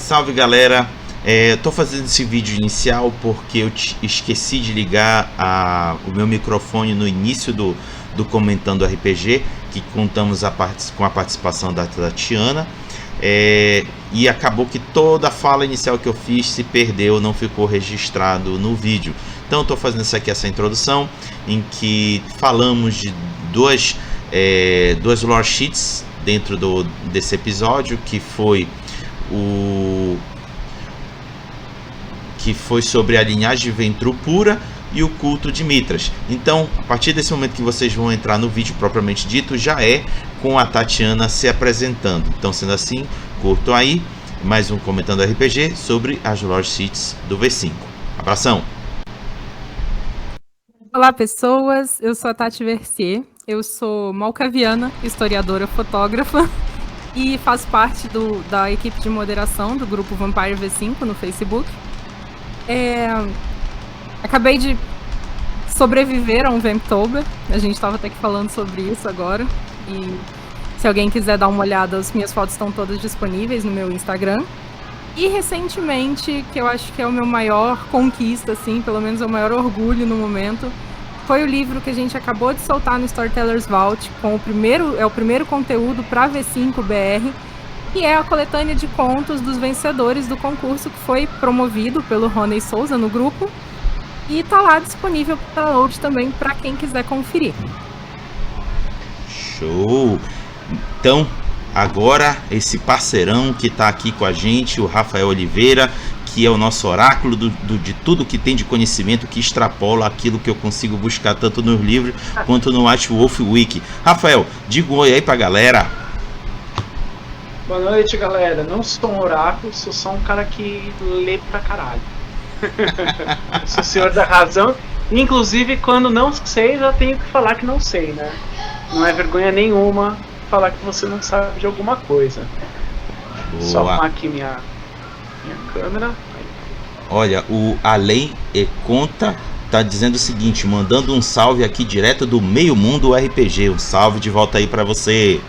Salve galera, tô fazendo esse vídeo inicial porque eu esqueci de ligar o meu microfone no início do Comentando RPG, que contamos com a participação da Tatiana, e acabou que toda a fala inicial que eu fiz se perdeu, não ficou registrado no vídeo. Então estou fazendo essa introdução em que falamos de duas lore sheets dentro desse episódio, que foi sobre a linhagem Ventrue pura e o culto de Mithras. Então, a partir desse momento que vocês vão entrar no vídeo propriamente dito, já é com a Tatiana se apresentando. Então, sendo assim, curtam aí mais um Comentando RPG sobre as lore sheets do V5. Abração! Olá pessoas, eu sou a Tati Versier, eu sou malcaviana, historiadora, fotógrafa e faço parte da equipe de moderação do grupo Vampire V5 no Facebook. Acabei de sobreviver a um Vamptober, a gente estava até que falando sobre isso agora, e se alguém quiser dar uma olhada, as minhas fotos estão todas disponíveis no meu Instagram. E recentemente, que eu acho que é o meu maior conquista, assim, pelo menos é o maior orgulho no momento, foi o livro que a gente acabou de soltar no Storytellers Vault, com o primeiro conteúdo para V5 BR, que é a coletânea de contos dos vencedores do concurso que foi promovido pelo Rony Souza no grupo, e tá lá disponível para download também para quem quiser conferir. Show! Então, agora esse parceirão que tá aqui com a gente, o Rafael Oliveira, que é o nosso oráculo de tudo que tem de conhecimento, que extrapola aquilo que eu consigo buscar tanto nos livros quanto no White Wolf Wiki. Rafael, diga um oi aí pra galera. Boa noite, galera. Não sou um oráculo, sou só um cara que lê pra caralho. Sou o senhor da razão. Inclusive, quando não sei, já tenho que falar que não sei, né? Não é vergonha nenhuma falar que você não sabe de alguma coisa. Boa. Só arrumar aqui minha câmera. Olha, o Além e Conta tá dizendo o seguinte, mandando um salve aqui direto do Meio Mundo RPG. Um salve de volta aí pra você.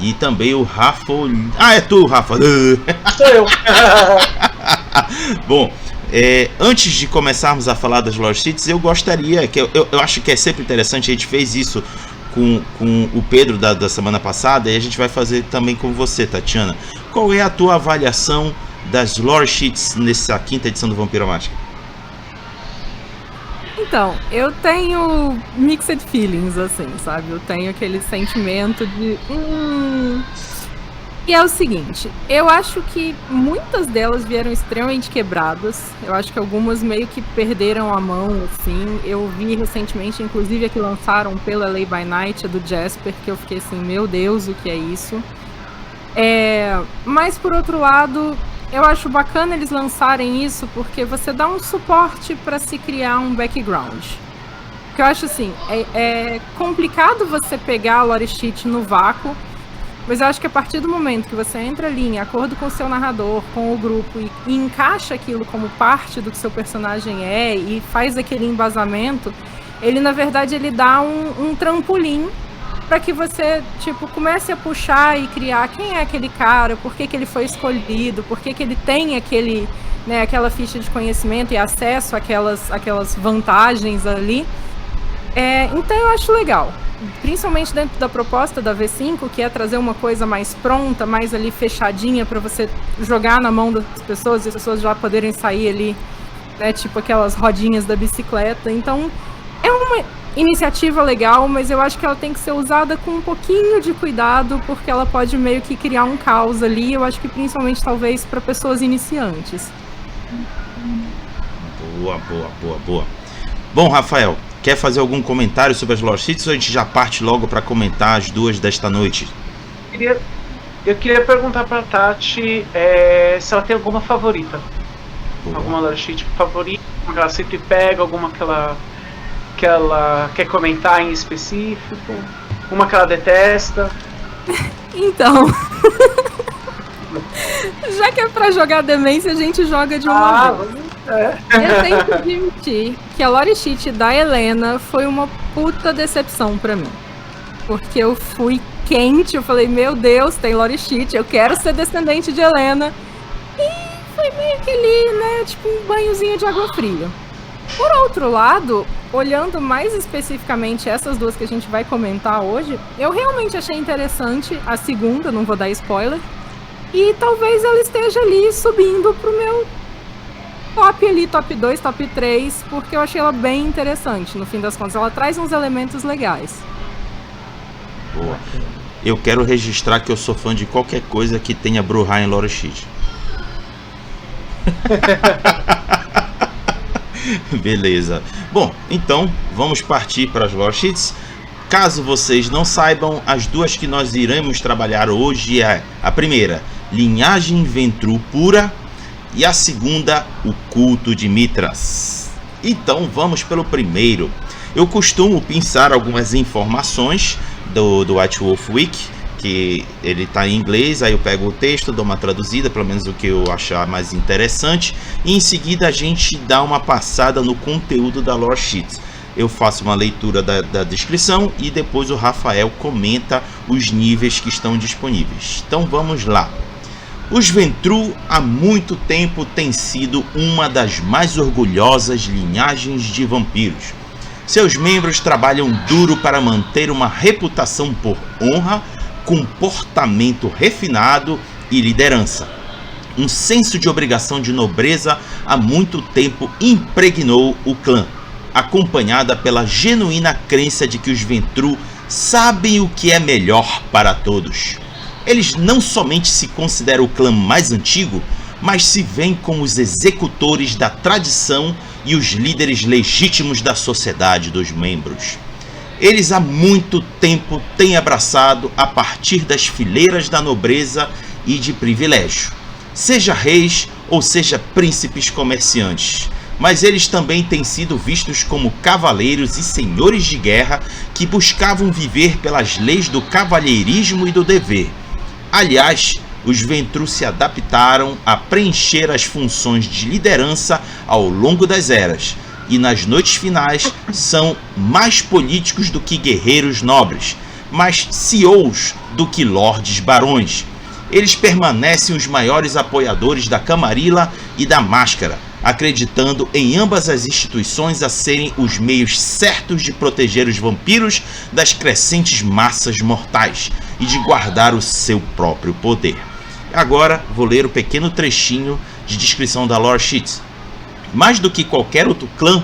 E também o Rafa. Ah, é tu, Rafa. Sou eu. Bom, antes de começarmos a falar das lore sheets, eu gostaria, que eu acho que é sempre interessante, a gente fez isso com o Pedro da semana passada, e a gente vai fazer também com você, Tatiana. Qual é a tua avaliação das lore sheets nessa quinta edição do Vampiro Mágica? Então, eu tenho mixed feelings, assim, sabe? Eu tenho aquele sentimento de... E é o seguinte, eu acho que muitas delas vieram extremamente quebradas. Eu acho que algumas meio que perderam a mão, assim. Eu vi recentemente, inclusive, a que lançaram pela Lay by Night, a do Jasper, que eu fiquei assim, meu Deus, o que é isso? Mas, por outro lado, eu acho bacana eles lançarem isso porque você dá um suporte para se criar um background. Porque eu acho assim, é complicado você pegar a lore sheet no vácuo, mas eu acho que a partir do momento que você entra ali em acordo com o seu narrador, com o grupo, e encaixa aquilo como parte do que seu personagem é e faz aquele embasamento, ele na verdade ele dá um trampolim para que você tipo, comece a puxar e criar quem é aquele cara, por que ele foi escolhido, por que ele tem aquele, né, aquela ficha de conhecimento e acesso àquelas vantagens ali. Então eu acho legal, principalmente dentro da proposta da V5, que é trazer uma coisa mais pronta, mais ali fechadinha para você jogar na mão das pessoas e as pessoas já poderem sair ali, né, tipo aquelas rodinhas da bicicleta. Então é uma iniciativa legal, mas eu acho que ela tem que ser usada com um pouquinho de cuidado, porque ela pode meio que criar um caos ali, eu acho que principalmente talvez para pessoas iniciantes. Boa. Bom, Rafael, quer fazer algum comentário sobre as lore sheets ou a gente já parte logo para comentar as duas desta noite? Eu queria perguntar pra Tati se ela tem alguma favorita. Boa. Alguma lore sheet favorita, uma que ela sempre pega, alguma que ela quer comentar em específico, uma que ela detesta. Então, já que é pra jogar demência, a gente joga de uma vez. Eu tenho que admitir que a lore sheet da Helena foi uma puta decepção pra mim. Porque eu fui quente. Eu falei, meu Deus, tem lore sheet, eu quero ser descendente de Helena. E foi meio que ali, né, tipo um banhozinho de água fria. Por outro lado, olhando mais especificamente essas duas que a gente vai comentar hoje, eu realmente achei interessante a segunda, não vou dar spoiler, e talvez ela esteja ali subindo pro meu top ali, top 2, top 3, porque eu achei ela bem interessante. No fim das contas, ela traz uns elementos legais. Boa. Eu quero registrar que eu sou fã de qualquer coisa que tenha Bruhá em lore sheet. Beleza. Bom, então vamos partir para as lore sheets. Caso vocês não saibam, as duas que nós iremos trabalhar hoje é a primeira, Linhagem Ventrue Pura, e a segunda, o Culto de Mithras. Então vamos pelo primeiro. Eu costumo pensar algumas informações do White Wolf Wiki, que ele está em inglês, aí eu pego o texto, dou uma traduzida, pelo menos o que eu achar mais interessante, e em seguida a gente dá uma passada no conteúdo da lore sheet. Eu faço uma leitura da descrição e depois o Rafael comenta os níveis que estão disponíveis. Então vamos lá. Os Ventrue há muito tempo têm sido uma das mais orgulhosas linhagens de vampiros. Seus membros trabalham duro para manter uma reputação por honra, comportamento refinado e liderança. Um senso de obrigação de nobreza há muito tempo impregnou o clã, acompanhada pela genuína crença de que os Ventrue sabem o que é melhor para todos. Eles não somente se consideram o clã mais antigo, mas se veem como os executores da tradição e os líderes legítimos da sociedade dos membros. Eles há muito tempo têm abraçado a partir das fileiras da nobreza e de privilégio, seja reis ou seja príncipes comerciantes, mas eles também têm sido vistos como cavaleiros e senhores de guerra que buscavam viver pelas leis do cavalheirismo e do dever. Aliás, os Ventrue se adaptaram a preencher as funções de liderança ao longo das eras, e nas noites finais são mais políticos do que guerreiros nobres, mais CEOs do que lordes barões. Eles permanecem os maiores apoiadores da Camarilla e da Máscara, acreditando em ambas as instituições a serem os meios certos de proteger os vampiros das crescentes massas mortais e de guardar o seu próprio poder. Agora vou ler o pequeno trechinho de descrição da lore sheet. Mais do que qualquer outro clã,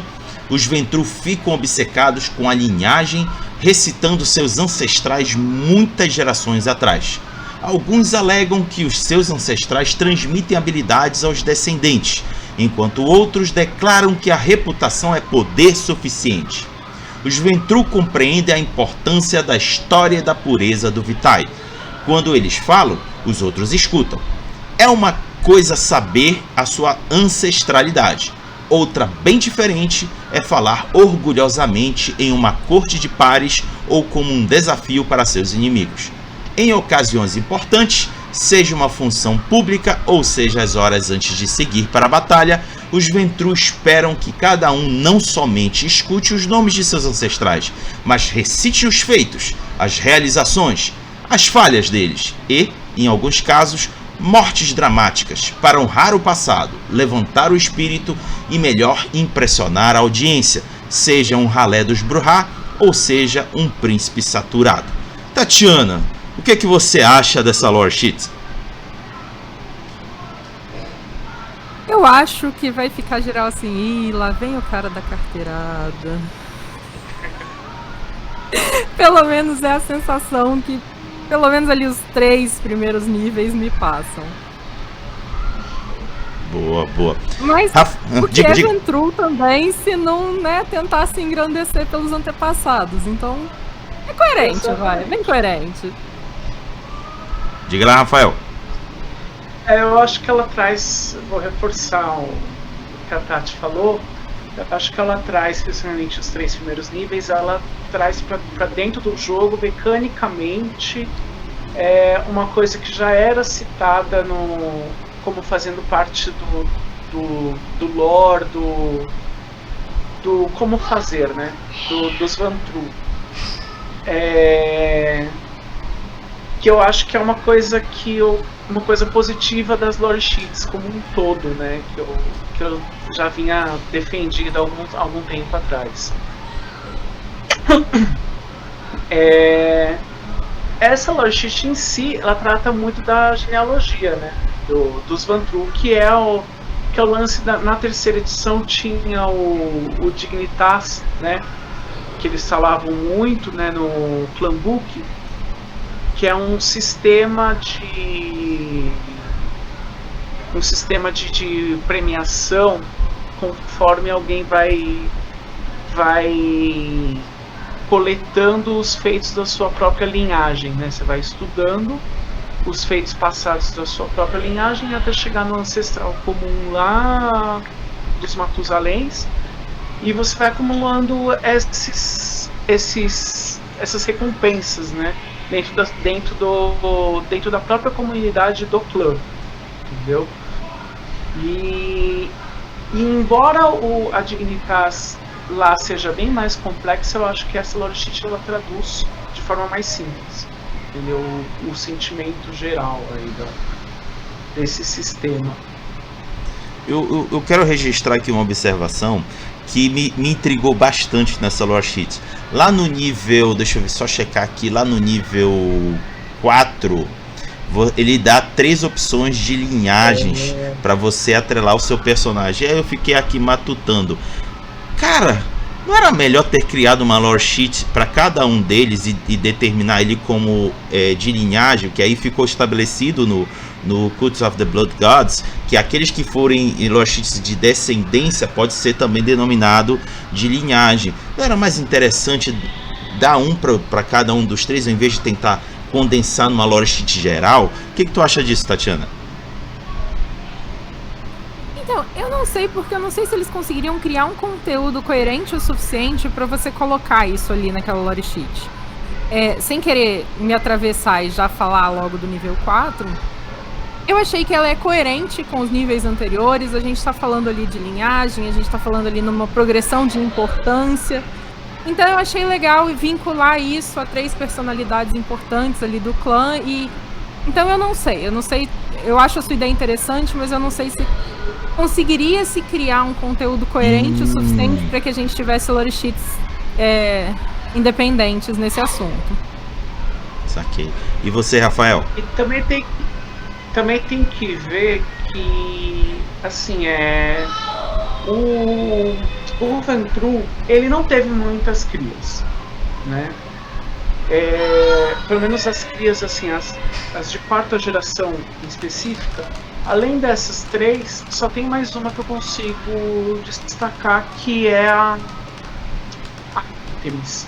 os Ventrue ficam obcecados com a linhagem, recitando seus ancestrais muitas gerações atrás. Alguns alegam que os seus ancestrais transmitem habilidades aos descendentes, enquanto outros declaram que a reputação é poder suficiente. Os Ventrue compreendem a importância da história e da pureza do Vitae. Quando eles falam, os outros escutam. É uma coisa saber a sua ancestralidade. Outra bem diferente é falar orgulhosamente em uma corte de pares ou como um desafio para seus inimigos. Em ocasiões importantes, seja uma função pública ou seja as horas antes de seguir para a batalha, os Ventrue esperam que cada um não somente escute os nomes de seus ancestrais, mas recite os feitos, as realizações, as falhas deles e, em alguns casos, mortes dramáticas para honrar o passado, levantar o espírito e melhor impressionar a audiência, seja um ralé dos Bruhá ou seja um príncipe saturado. Tatiana, o que é que você acha dessa lore sheet? Eu acho que vai ficar geral assim, lá vem o cara da carteirada. Pelo menos é a sensação que, pelo menos ali os 3 primeiros níveis me passam. Boa, boa. Mas porque diga. Ventrue também, se não, né, tentar se engrandecer pelos antepassados. Então, é coerente, vai, bem coerente. Diga lá, Rafael. Eu acho que ela traz, vou reforçar o que a Tati falou, eu acho que ela traz, especialmente os 3 primeiros níveis, ela traz para dentro do jogo, mecanicamente, uma coisa que já era citada como fazendo parte do lore, do como fazer, né, dos Ventrue. que eu acho que é uma coisa uma coisa positiva das lore sheets como um todo, né? Que eu já vinha defendido há algum tempo atrás. Essa lore sheet em si, ela trata muito da genealogia, né? Dos Vantrue, que é o lance na terceira edição tinha o Dignitas, né? Que eles falavam muito, né, no Clanbook, que é um sistema de premiação conforme alguém vai coletando os feitos da sua própria linhagem, né? Você vai estudando os feitos passados da sua própria linhagem até chegar no ancestral comum lá dos Matusaléns, e você vai acumulando essas recompensas, né? Dentro da própria comunidade do clã, entendeu? E embora a Dignitas lá seja bem mais complexa, eu acho que essa lore sheet ela traduz de forma mais simples, entendeu? O sentimento geral aí desse sistema. Eu quero registrar aqui uma observação que me intrigou bastante nessa lore sheet. Lá no nível, deixa eu ver, só checar aqui, lá no nível 4, ele dá 3 opções de linhagens para você atrelar o seu personagem. Aí eu fiquei aqui matutando. Cara, não era melhor ter criado uma lore sheet para cada um deles e determinar ele como de linhagem, que aí ficou estabelecido no Cults of the Blood Gods, que aqueles que forem em lore sheets de descendência pode ser também denominado de linhagem. Não era mais interessante dar um para cada um dos 3, ao invés de tentar condensar numa lore sheet geral? O que tu acha disso, Tatiana? Então, eu não sei, porque eu não sei se eles conseguiriam criar um conteúdo coerente o suficiente para você colocar isso ali naquela lore sheet. Sem querer me atravessar e já falar logo do nível 4, eu achei que ela é coerente com os níveis anteriores. A gente está falando ali de linhagem, a gente está falando ali numa progressão de importância. Então eu achei legal vincular isso a 3 personalidades importantes ali do clã. Então eu não sei, eu acho a sua ideia interessante, mas eu não sei se conseguiria se criar um conteúdo coerente o suficiente para que a gente tivesse lore sheets independentes nesse assunto. Saquei. E você, Rafael? E também tem que ver que, assim, o Vantrue, ele não teve muitas crias, né? Pelo menos as crias, assim, as de 4ª geração em específica, além dessas 3, só tem mais uma que eu consigo destacar, que é a Artemis.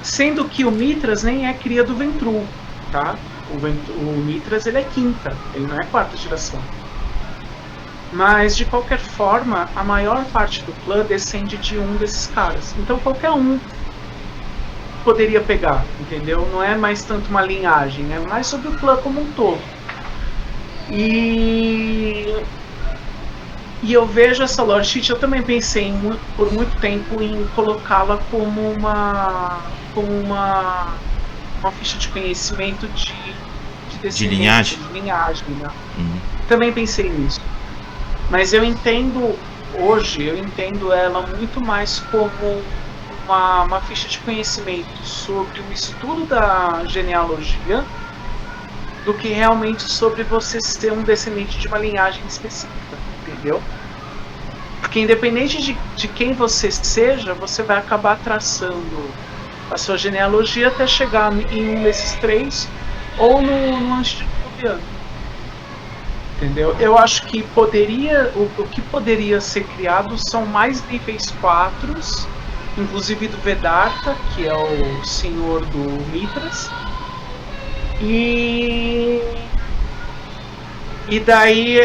Sendo que o Mithras nem é cria do Vantrue, tá? O Mithras, ele é 5ª, ele não é 4ª geração. Mas, de qualquer forma, a maior parte do clã descende de um desses caras. Então qualquer um poderia pegar, entendeu? Não é mais tanto uma linhagem, é mais sobre o clã como um todo. E eu vejo essa lore sheet, eu também pensei por muito tempo em colocá-la como uma ficha de conhecimento de linhagem, né? Também pensei nisso. Mas eu entendo ela muito mais como uma ficha de conhecimento sobre o estudo da genealogia do que realmente sobre você ser um descendente de uma linhagem específica, entendeu? Porque independente de quem você seja, você vai acabar traçando a sua genealogia até chegar em um desses 3 ou no Antediluviano, entendeu? Eu acho que o que poderia ser criado são mais níveis 4, inclusive do Vedanta, que é o senhor do Mithras, e daí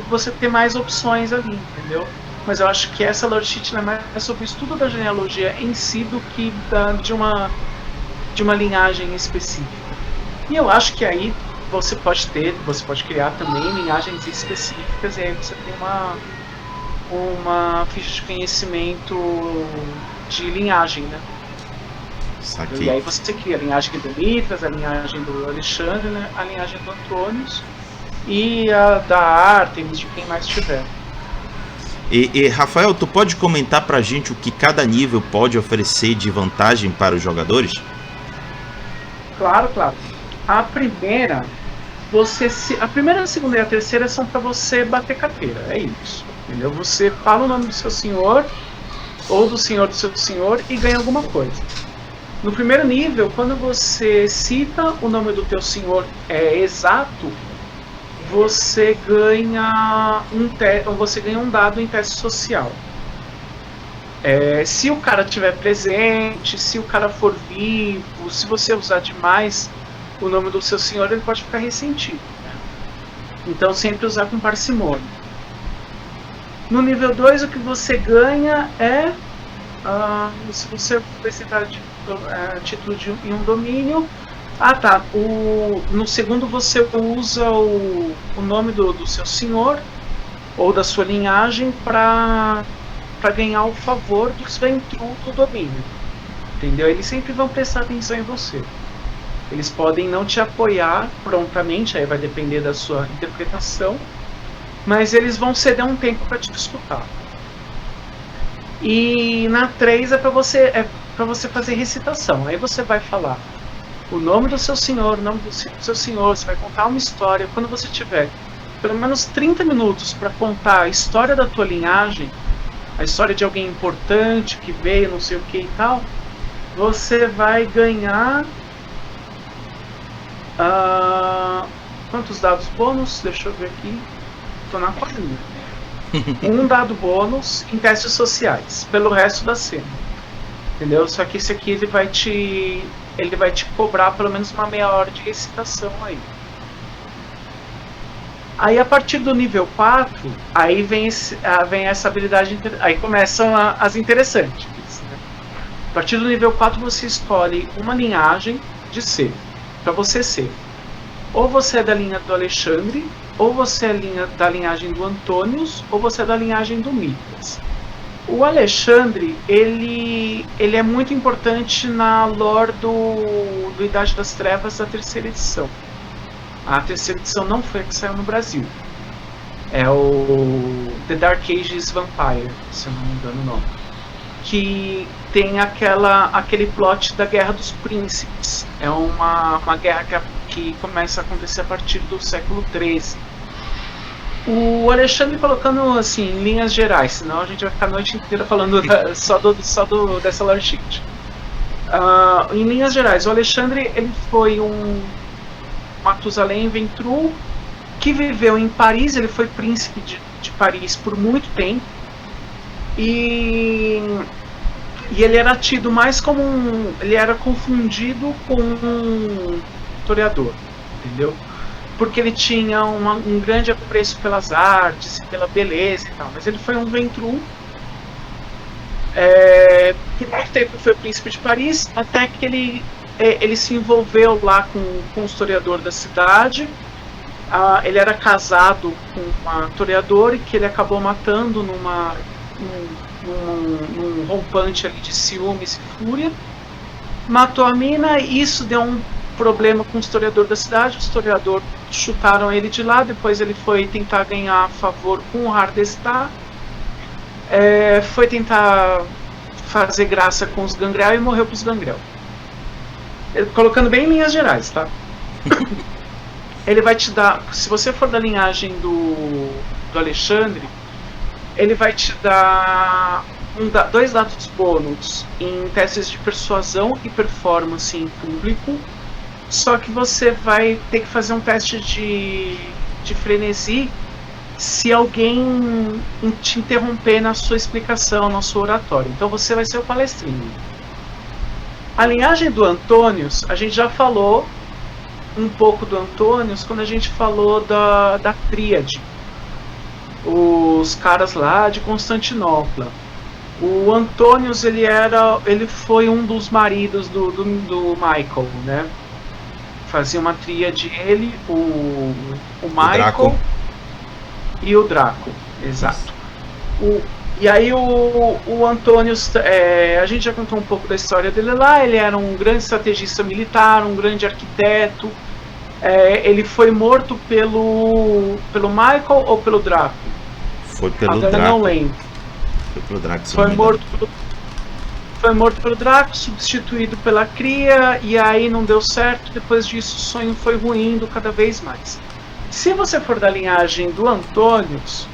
você ter mais opções ali, entendeu? Mas eu acho que essa lore sheet é mais sobre o estudo da genealogia em si do que de uma linhagem específica. E eu acho que aí você pode criar também linhagens específicas, e aí você tem uma ficha de conhecimento de linhagem, né? Saquei. E aí você cria a linhagem do Mitras, a linhagem do Alexandre, né, a linhagem do Antônios e a da Artemis, de quem mais tiver. E Rafael, tu pode comentar pra gente o que cada nível pode oferecer de vantagem para os jogadores? Claro. A primeira, a primeira, a segunda e a terceira são para você bater carteira, é isso. Entendeu? Você fala o nome do seu senhor ou do seu senhor e ganha alguma coisa. No primeiro nível, quando você cita o nome do teu senhor exato, você ganha um dado em teste social. Se o cara estiver presente, se o cara for vivo, se você usar demais o nome do seu senhor, ele pode ficar ressentido. Né? Então sempre usar com parcimônia. No nível 2, o que você ganha é, se você precisar de título em um domínio. No segundo você usa o nome do seu senhor ou da sua linhagem para ganhar o favor dos Ventru do domínio. Entendeu? Eles sempre vão prestar atenção em você. Eles podem não te apoiar prontamente, aí vai depender da sua interpretação, mas eles vão ceder um tempo para te escutar. E na 3 é para você fazer recitação. Aí você vai falar o nome do seu senhor, o nome do seu senhor, você vai contar uma história. Quando você tiver pelo menos 30 minutos para contar a história da tua linhagem, a história de alguém importante que veio, não sei o que e tal, você vai ganhar quantos dados bônus? Deixa eu ver aqui. Tô na quadrinha. Um dado bônus em testes sociais pelo resto da cena. Entendeu? Só que esse aqui ele vai te cobrar pelo menos uma meia hora de recitação aí. Aí a partir do nível 4, aí vem essa habilidade, aí começam as interessantes. Né? A partir do nível 4 você escolhe uma linhagem de ser, para você ser. Ou você é da linha do Alexandre, ou você é da linhagem do Antônios, ou você é da linhagem do Mitras. O Alexandre, ele é muito importante na lore do Idade das Trevas da terceira edição. A terceira edição não foi a que saiu no Brasil. É o The Dark Ages Vampire, se eu não me engano o nome. Que tem aquele plot da Guerra dos Príncipes. É uma guerra que começa a acontecer a partir do século XIII. O Alexandre colocando assim, em linhas gerais, senão a gente vai ficar a noite inteira falando só dessa lore sheet. Em linhas gerais, o Alexandre ele foi um Matusalém Ventru que viveu em Paris, ele foi príncipe de Paris por muito tempo e ele era tido mais como ele era confundido com um historiador, entendeu? Porque ele tinha um grande apreço pelas artes e pela beleza e tal, mas ele foi um Ventru por muito tempo foi príncipe de Paris, até que ele se envolveu lá com um historiador da cidade. Ele era casado com uma toreadora e que ele acabou matando num rompante ali de ciúmes e fúria. Matou a mina e isso deu um problema com o historiador da cidade. O historiador chutaram ele de lá. Depois ele foi tentar ganhar favor com o Hardestar. Foi tentar fazer graça com os Gangrel e morreu com os Gangrel. Colocando bem em linhas gerais, tá? Ele vai te dar, se você for da linhagem do Alexandre, ele vai te dar 2 dados bônus em testes de persuasão e performance em público. Só que você vai ter que fazer um teste de frenesi se alguém te interromper na sua explicação, na sua oratória. Então você vai ser o palestrinho. A linhagem do Antônios, a gente já falou um pouco do Antônios quando a gente falou da Tríade. Os caras lá de Constantinopla. O Antônios, ele foi um dos maridos do Michael, né? Fazia uma tríade ele, o Michael Draco. e o Draco, exato. E aí o Antonius, a gente já contou um pouco da história dele lá. Ele era um grande estrategista militar, um grande arquiteto. Ele foi morto pelo Michael ou pelo Draco? Foi pelo Agora Draco. não lembro. Foi pelo Draco. Foi morto pelo Draco, substituído pela Cria, e aí não deu certo. Depois disso o sonho foi ruindo cada vez mais. Se você for da linhagem do Antonius,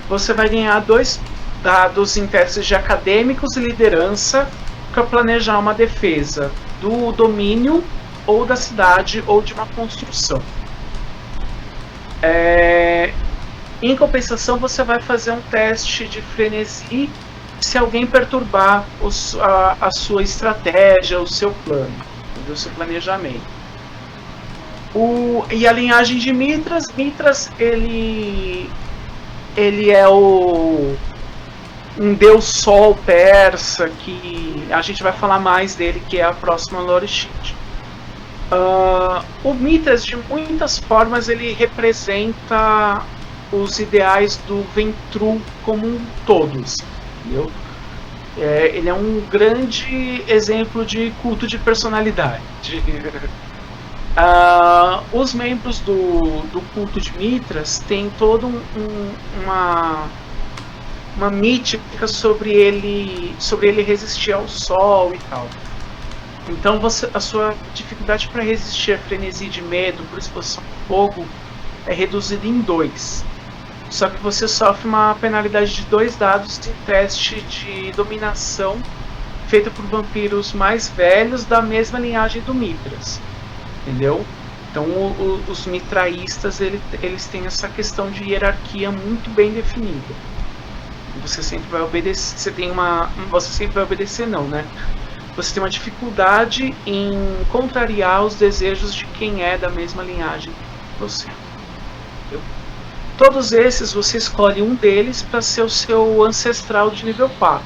você vai ganhar 2 dados em testes de acadêmicos e liderança para planejar uma defesa do domínio ou da cidade ou de uma construção. Em compensação, você vai fazer um teste de frenesi se alguém perturbar a sua estratégia, o seu plano, o seu planejamento. E a linhagem de Mithras, ele é um deus sol persa, que a gente vai falar mais dele, que é a próxima lore sheet. O Mithras, de muitas formas, ele representa os ideais do Ventru como um todo, entendeu? Ele é um grande exemplo de culto de personalidade. Os membros do culto de Mithras têm toda uma mítica sobre ele resistir ao sol e tal. Então a sua dificuldade para resistir a frenesi de medo por exposição ao fogo é reduzida em 2. Só que você sofre uma penalidade de 2 dados em teste de dominação feita por vampiros mais velhos da mesma linhagem do Mithras. Entendeu? Então os mitraístas eles têm essa questão de hierarquia muito bem definida. Você sempre vai obedecer. Você sempre vai obedecer, não, né? Você tem uma dificuldade em contrariar os desejos de quem é da mesma linhagem que você. Entendeu? Todos esses você escolhe um deles para ser o seu ancestral de nível 4.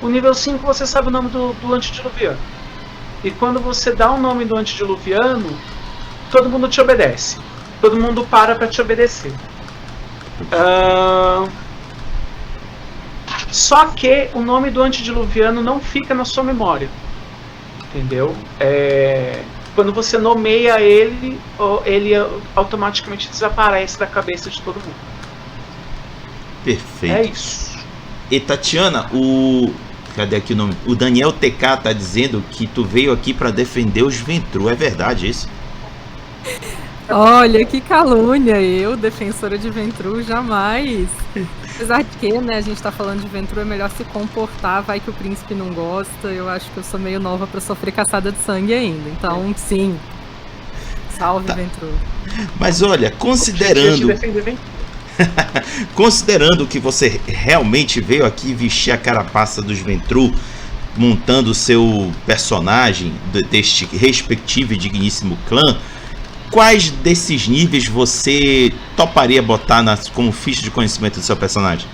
O nível 5 você sabe o nome do antediluviano. E quando você dá o nome do antediluviano, todo mundo te obedece. Todo mundo para te obedecer. Só que o nome do antediluviano não fica na sua memória. Entendeu? Quando você nomeia ele automaticamente desaparece da cabeça de todo mundo. Perfeito. É isso. E Tatiana, cadê aqui o nome? O Daniel TK tá dizendo que tu veio aqui para defender os Ventru. É verdade isso? Olha, que calúnia! Eu, defensora de Ventru, jamais. Apesar de que, né, a gente tá falando de Ventru, é melhor se comportar, vai que o príncipe não gosta. Eu acho que eu sou meio nova pra sofrer caçada de sangue ainda. Então, sim. Salve, Ventru. Mas olha, considerando que você realmente veio aqui vestir a carapaça dos Ventru, montando o seu personagem deste respectivo e digníssimo clã, quais desses níveis você toparia botar como ficha de conhecimento do seu personagem?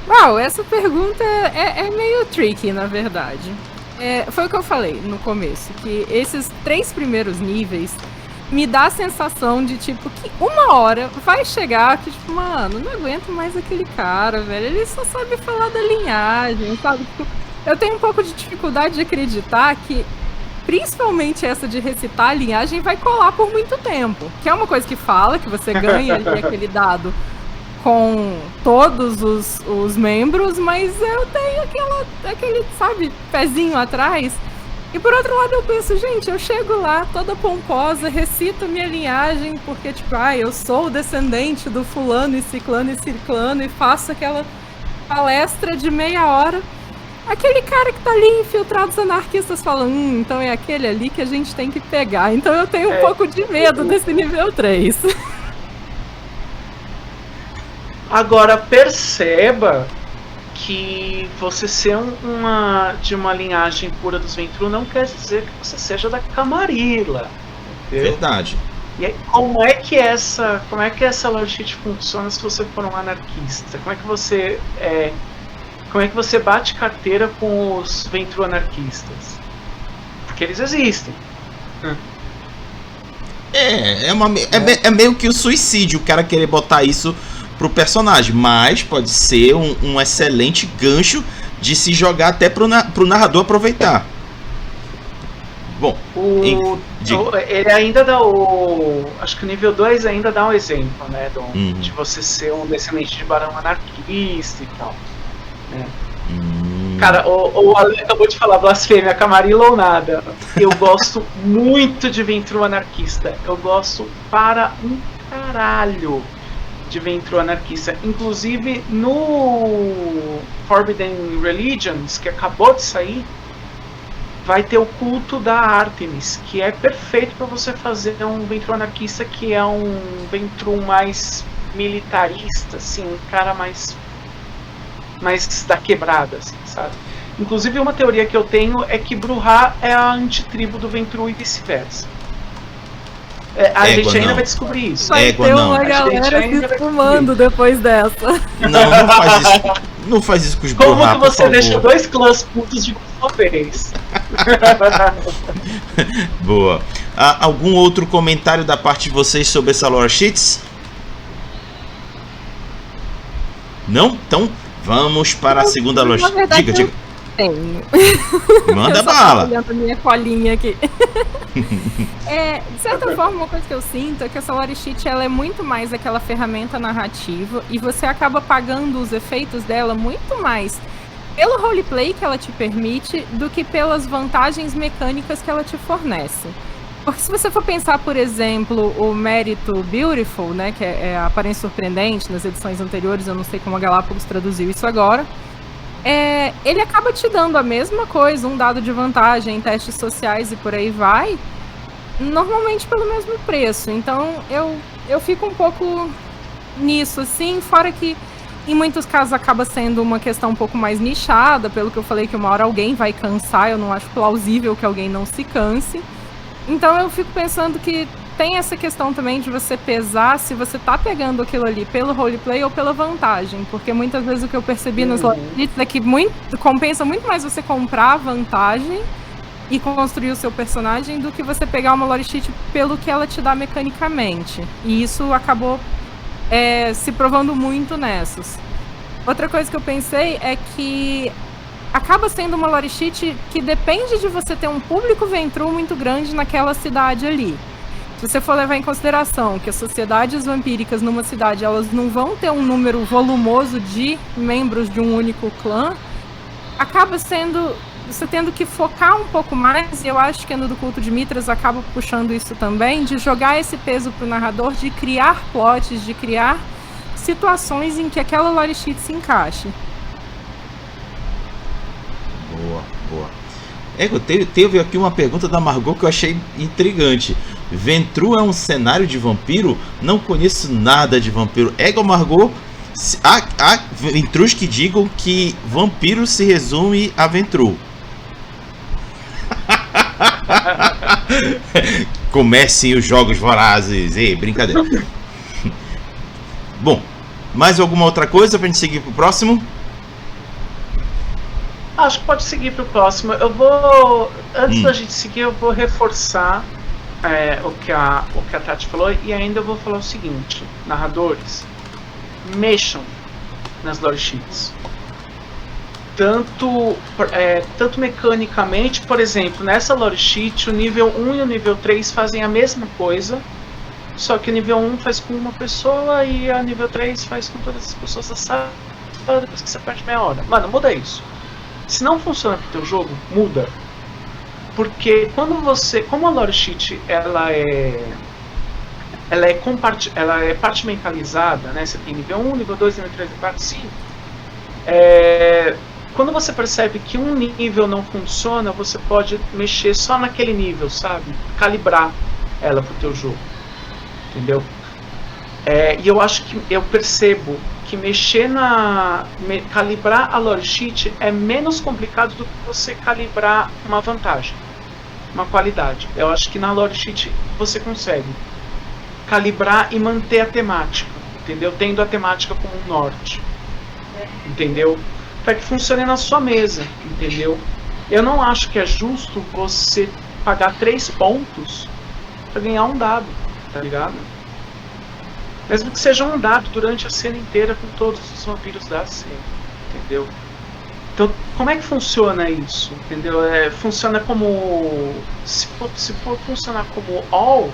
Uau, essa pergunta é meio tricky, na verdade. Foi o que eu falei no começo, que esses 3 primeiros níveis me dá a sensação de, tipo, que uma hora vai chegar que, tipo, mano, não aguento mais aquele cara, velho. Ele só sabe falar da linhagem, sabe? Eu tenho um pouco de dificuldade de acreditar que principalmente essa de recitar a linhagem vai colar por muito tempo. Que é uma coisa que fala, que você ganha ali aquele dado com todos os membros, mas eu tenho aquele, sabe, pezinho atrás. E por outro lado eu penso, gente, eu chego lá toda pomposa, recito minha linhagem, porque tipo, eu sou o descendente do fulano e ciclano e faço aquela palestra de meia hora. Aquele cara que tá ali infiltrado, os anarquistas falam, então é aquele ali que a gente tem que pegar. Então eu tenho um pouco de medo desse nível 3. Agora perceba que você ser de uma linhagem pura dos Ventru não quer dizer que você seja da Camarilla. Entendeu? Verdade. E aí, como é que essa lore sheet funciona se você for um anarquista? Como é que você bate carteira com os Ventru anarquistas? Porque eles existem. É meio que o suicídio, o cara querer botar isso pro personagem, mas pode ser um excelente gancho de se jogar até pro narrador aproveitar. Bom, ele ainda dá acho que o nível 2 ainda dá um exemplo, né? De você ser um descendente de barão anarquista e tal. Né? Cara, o Ale acabou de falar blasfêmia, camarilla ou nada. Eu gosto muito de Ventru anarquista. Eu gosto para um caralho de Ventru anarquista. Inclusive no Forbidden Religions, que acabou de sair, vai ter o culto da Artemis, que é perfeito para você fazer um Ventru anarquista, que é um Ventru mais militarista, assim, um cara mais da quebrada, assim, sabe? Inclusive, uma teoria que eu tenho é que Brujah é a antitribo do Ventru e vice-versa. A gente ainda vai descobrir isso. Vai ter uma galera se esfumando depois dessa. Não faz isso. Não faz isso com os Brujah, como que você deixa 2 clãs putos de uma vez? Boa. Algum outro comentário da parte de vocês sobre essa lore sheets? Não? Então vamos para a segunda lore sheet. Diga. Tenho. Manda bala. Olhando a minha colinha aqui. De certa forma, uma coisa que eu sinto é que essa lore sheet ela é muito mais aquela ferramenta narrativa e você acaba pagando os efeitos dela muito mais pelo roleplay que ela te permite do que pelas vantagens mecânicas que ela te fornece. Porque se você for pensar, por exemplo, o mérito Beautiful, né, que é a aparência surpreendente nas edições anteriores, eu não sei como a Galápagos traduziu isso agora, ele acaba te dando a mesma coisa, um dado de vantagem em testes sociais e por aí vai, normalmente pelo mesmo preço. Então eu fico um pouco nisso, assim, fora que em muitos casos acaba sendo uma questão um pouco mais nichada, pelo que eu falei que uma hora alguém vai cansar, eu não acho plausível que alguém não se canse. Então eu fico pensando que tem essa questão também de você pesar se você tá pegando aquilo ali pelo roleplay ou pela vantagem, porque muitas vezes o que eu percebi nos lore é que compensa muito mais você comprar a vantagem e construir o seu personagem do que você pegar uma lore sheet pelo que ela te dá mecanicamente. E isso acabou se provando muito nessas. Outra coisa que eu pensei é que acaba sendo uma lore sheet que depende de você ter um público Ventru muito grande naquela cidade ali. Se você for levar em consideração que as sociedades vampíricas numa cidade elas não vão ter um número volumoso de membros de um único clã, acaba sendo você tendo que focar um pouco mais, e eu acho que no do culto de Mithras acaba puxando isso também, de jogar esse peso pro narrador, de criar plots, de criar situações em que aquela lore sheet se encaixe. Boa. Teve aqui uma pergunta da Margot que eu achei intrigante. Ventru é um cenário de vampiro? Não conheço nada de vampiro. Margot, há Ventrus que digam que vampiro se resume a Ventru. Comecem os jogos vorazes. Brincadeira. Bom, mais alguma outra coisa pra gente seguir pro próximo? Acho que pode seguir pro próximo. Eu vou. Antes da gente seguir, eu vou reforçar o que a Tati falou, e ainda eu vou falar o seguinte: narradores, mexam nas lore sheets. Tanto mecanicamente, por exemplo, nessa lore sheet, o nível 1 e o nível 3 fazem a mesma coisa, só que o nível 1 faz com uma pessoa e o nível 3 faz com todas as pessoas da sala depois que você perde meia hora. Mano, muda isso. Se não funciona pro teu jogo, muda. Porque como a lore sheet ela é partimentalizada, né? Você tem nível 1, nível 2, nível 3, nível 4, 5. Quando você percebe que um nível não funciona, você pode mexer só naquele nível, sabe? Calibrar ela pro teu jogo. Entendeu? E eu acho que eu percebo que calibrar a lore sheet é menos complicado do que você calibrar uma vantagem, uma qualidade. Eu acho que na lore sheet você consegue calibrar e manter a temática, entendeu? Tendo a temática como um norte, entendeu? Para que funcione na sua mesa, entendeu? Eu não acho que é justo você pagar 3 pontos para ganhar um dado, tá ligado? Mesmo que seja um dado durante a cena inteira com todos os vampiros da cena, entendeu? Então, como é que funciona isso, entendeu? Funciona como... Se for funcionar como all,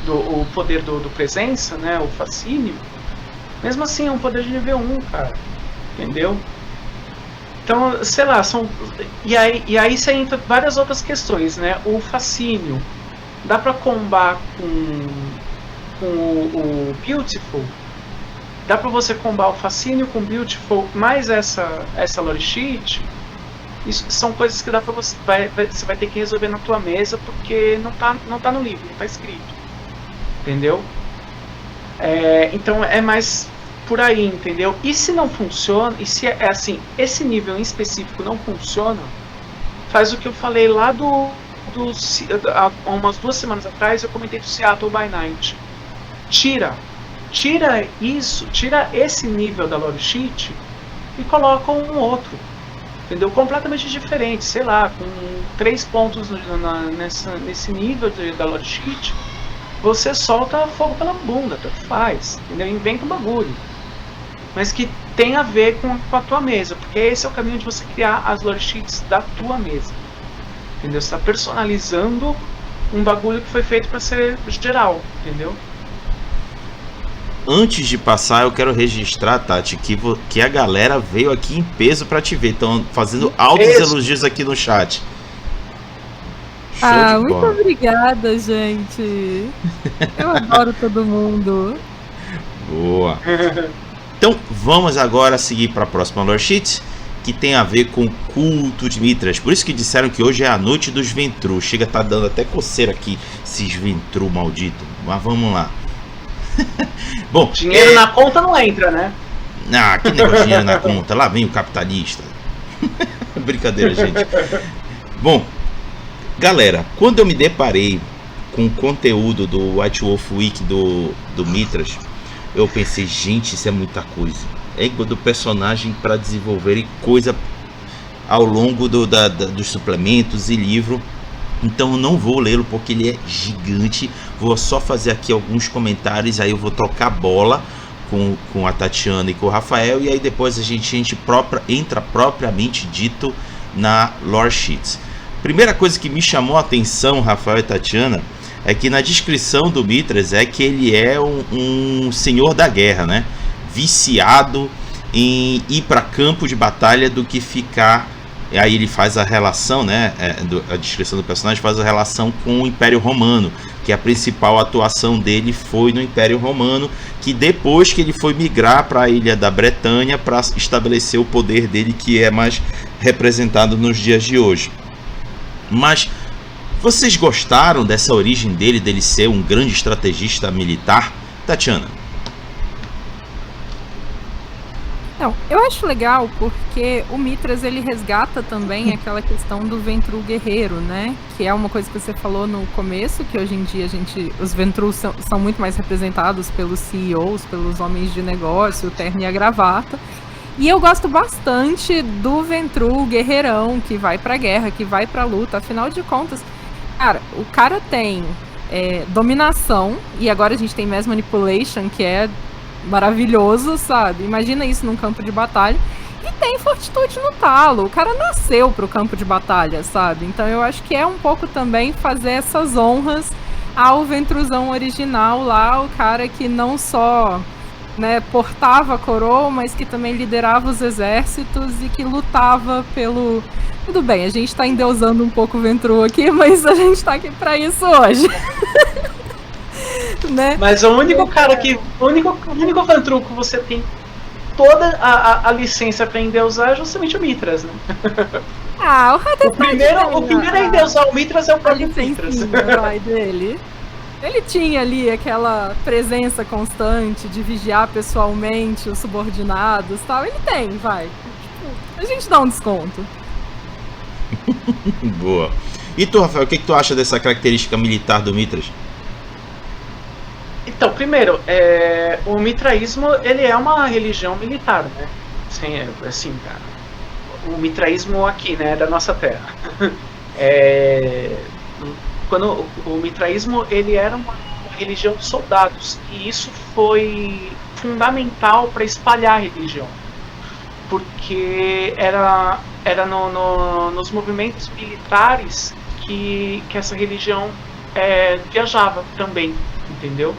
o poder do presença, né, o fascínio, mesmo assim é um poder de nível 1, cara, entendeu? Então, sei lá, e aí você entra várias outras questões, né? O fascínio, dá pra combar com o Beautiful? Dá pra você combar o fascínio com o Beautiful mais essa lore sheet? Isso são coisas que dá pra você vai ter que resolver na tua mesa, porque não tá no livro, não tá escrito. Entendeu? Então é mais por aí, entendeu? E se não funciona, e se é assim, esse nível em específico não funciona, faz o que eu falei lá há umas 2 semanas atrás, eu comentei do Seattle by Night. Tira isso, tira esse nível da lore sheet e coloca um outro, entendeu? Completamente diferente, sei lá, com 3 pontos nesse nível da lore sheet, você solta fogo pela bunda, tanto faz, entendeu? Inventa um bagulho, mas que tem a ver com a tua mesa, porque esse é o caminho de você criar as lore sheets da tua mesa, entendeu? Você está personalizando um bagulho que foi feito para ser geral, entendeu? Antes de passar, eu quero registrar, Tati, que a galera veio aqui em peso pra te ver. Estão fazendo altos elogios aqui no chat. Show de bola. Muito obrigada, gente. Eu adoro todo mundo. Boa. Então, vamos agora seguir para a próxima lore sheet, que tem a ver com o culto de Mithras. Por isso que disseram que hoje é a noite dos Ventrue. Chega a tá dando até coceira aqui, esses Ventrue malditos. Mas vamos lá. Bom, dinheiro na conta não entra, né? Ah, que negócio de dinheiro na conta. Lá vem o capitalista. Brincadeira, gente. Bom, galera, quando eu me deparei com o conteúdo do White Wolf Week do Mithras, eu pensei, gente, isso é muita coisa. Égua do personagem para desenvolver e coisa ao longo dos suplementos e livro. Então eu não vou lê-lo porque ele é gigante. Vou só fazer aqui alguns comentários, aí eu vou trocar bola com a Tatiana e com o Rafael, e aí depois a gente entra propriamente dito na lore sheets. Primeira coisa que me chamou a atenção, Rafael e Tatiana, é que na descrição do Mithras é que ele é um senhor da guerra, né? Viciado em ir para campo de batalha do que ficar. Aí ele faz a relação, né? A descrição do personagem faz a relação com o Império Romano, que a principal atuação dele foi no Império Romano, que depois que ele foi migrar para a Ilha da Bretanha para estabelecer o poder dele, que é mais representado nos dias de hoje. Mas vocês gostaram dessa origem dele ser um grande estrategista militar? Tatiana? Não, eu acho legal porque o Mithras ele resgata também aquela questão do Ventrue guerreiro, né? Que é uma coisa que você falou no começo, que hoje em dia os Ventrue são muito mais representados pelos CEOs, pelos homens de negócio, o terno e a gravata. E eu gosto bastante do Ventrue guerreirão, que vai pra guerra, que vai pra luta. Afinal de contas, cara, o cara tem dominação, e agora a gente tem Mass Manipulation, que é maravilhoso, sabe? Imagina isso num campo de batalha. E tem fortitude no talo. O cara nasceu pro campo de batalha, sabe? Então eu acho que é um pouco também fazer essas honras ao Ventruzão original lá, o cara que não só, né, portava a coroa, mas que também liderava os exércitos e que lutava pelo... Tudo bem, a gente tá endeusando um pouco o Ventrue aqui, mas a gente tá aqui pra isso hoje. Né? Mas o único cara que... O único Ventrue que você tem toda a licença pra endeusar é justamente o Mithras, né? O primeiro a endeusar o Mithras é o próprio Mithras. Dele. Ele tinha ali aquela presença constante de vigiar pessoalmente os subordinados e tal. Ele tem, a gente dá um desconto. Boa. E tu, Rafael, o que tu acha dessa característica militar do Mithras? Então, primeiro, o mitraísmo, ele é uma religião militar, né? Assim, cara, o mitraísmo aqui, né, da nossa terra. Quando o mitraísmo, ele era uma religião dos soldados. E isso foi fundamental para espalhar a religião. Porque era nos movimentos militares que essa religião viajava também, entendeu?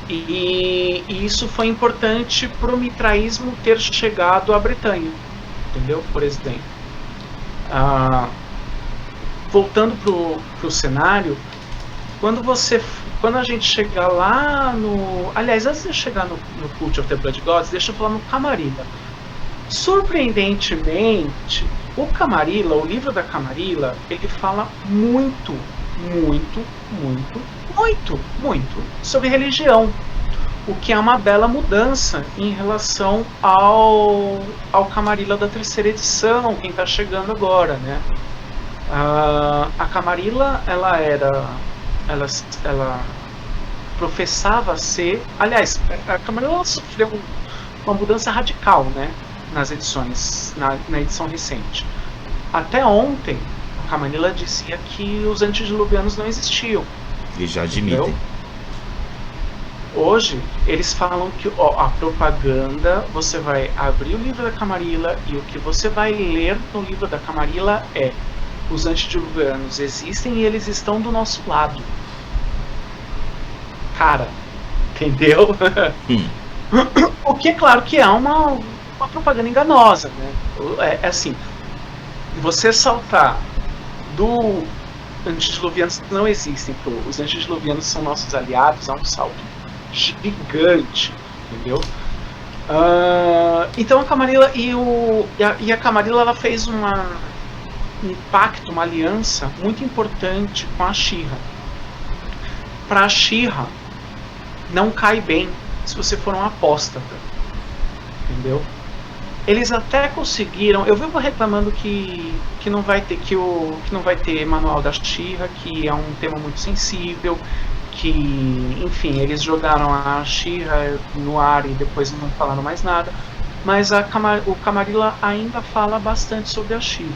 E isso foi importante para o mitraísmo ter chegado à Bretanha, entendeu? Por exemplo. Voltando pro cenário, quando a gente chegar lá no... Aliás, antes de chegar no Cult of the Blood Gods, deixa eu falar no Camarilla. Surpreendentemente, o Camarilla, o livro da Camarilla, ele fala muito sobre religião, o que é uma bela mudança em relação ao Camarilla da terceira edição, quem está chegando agora, né? A Camarilla, ela professava ser, aliás, a Camarilla sofreu uma mudança radical, né, nas edições, na edição recente. Até ontem, a Camarilla dizia que os antediluvianos não existiam. Eles já admitem. Entendeu? Hoje, eles falam que a propaganda, você vai abrir o livro da Camarilla e o que você vai ler no livro da Camarilla é: os antediluvianos existem e eles estão do nosso lado. Cara, entendeu? O que é claro que é uma propaganda enganosa, né? É assim, você saltar do antediluvianos não existem pro os antediluvianos são nossos aliados, há um salto gigante, entendeu? Então a Camarilla e a Camarilla, ela fez um pacto, uma aliança muito importante com a Shira. Para a Shira não cai bem se você for um apóstata, entendeu? Eles até conseguiram. Eu vivo reclamando que não vai ter não vai ter manual da Shira, que é um tema muito sensível, que, enfim, eles jogaram a Shira no ar e depois não falaram mais nada. Mas o Camarilla ainda fala bastante sobre a Shira.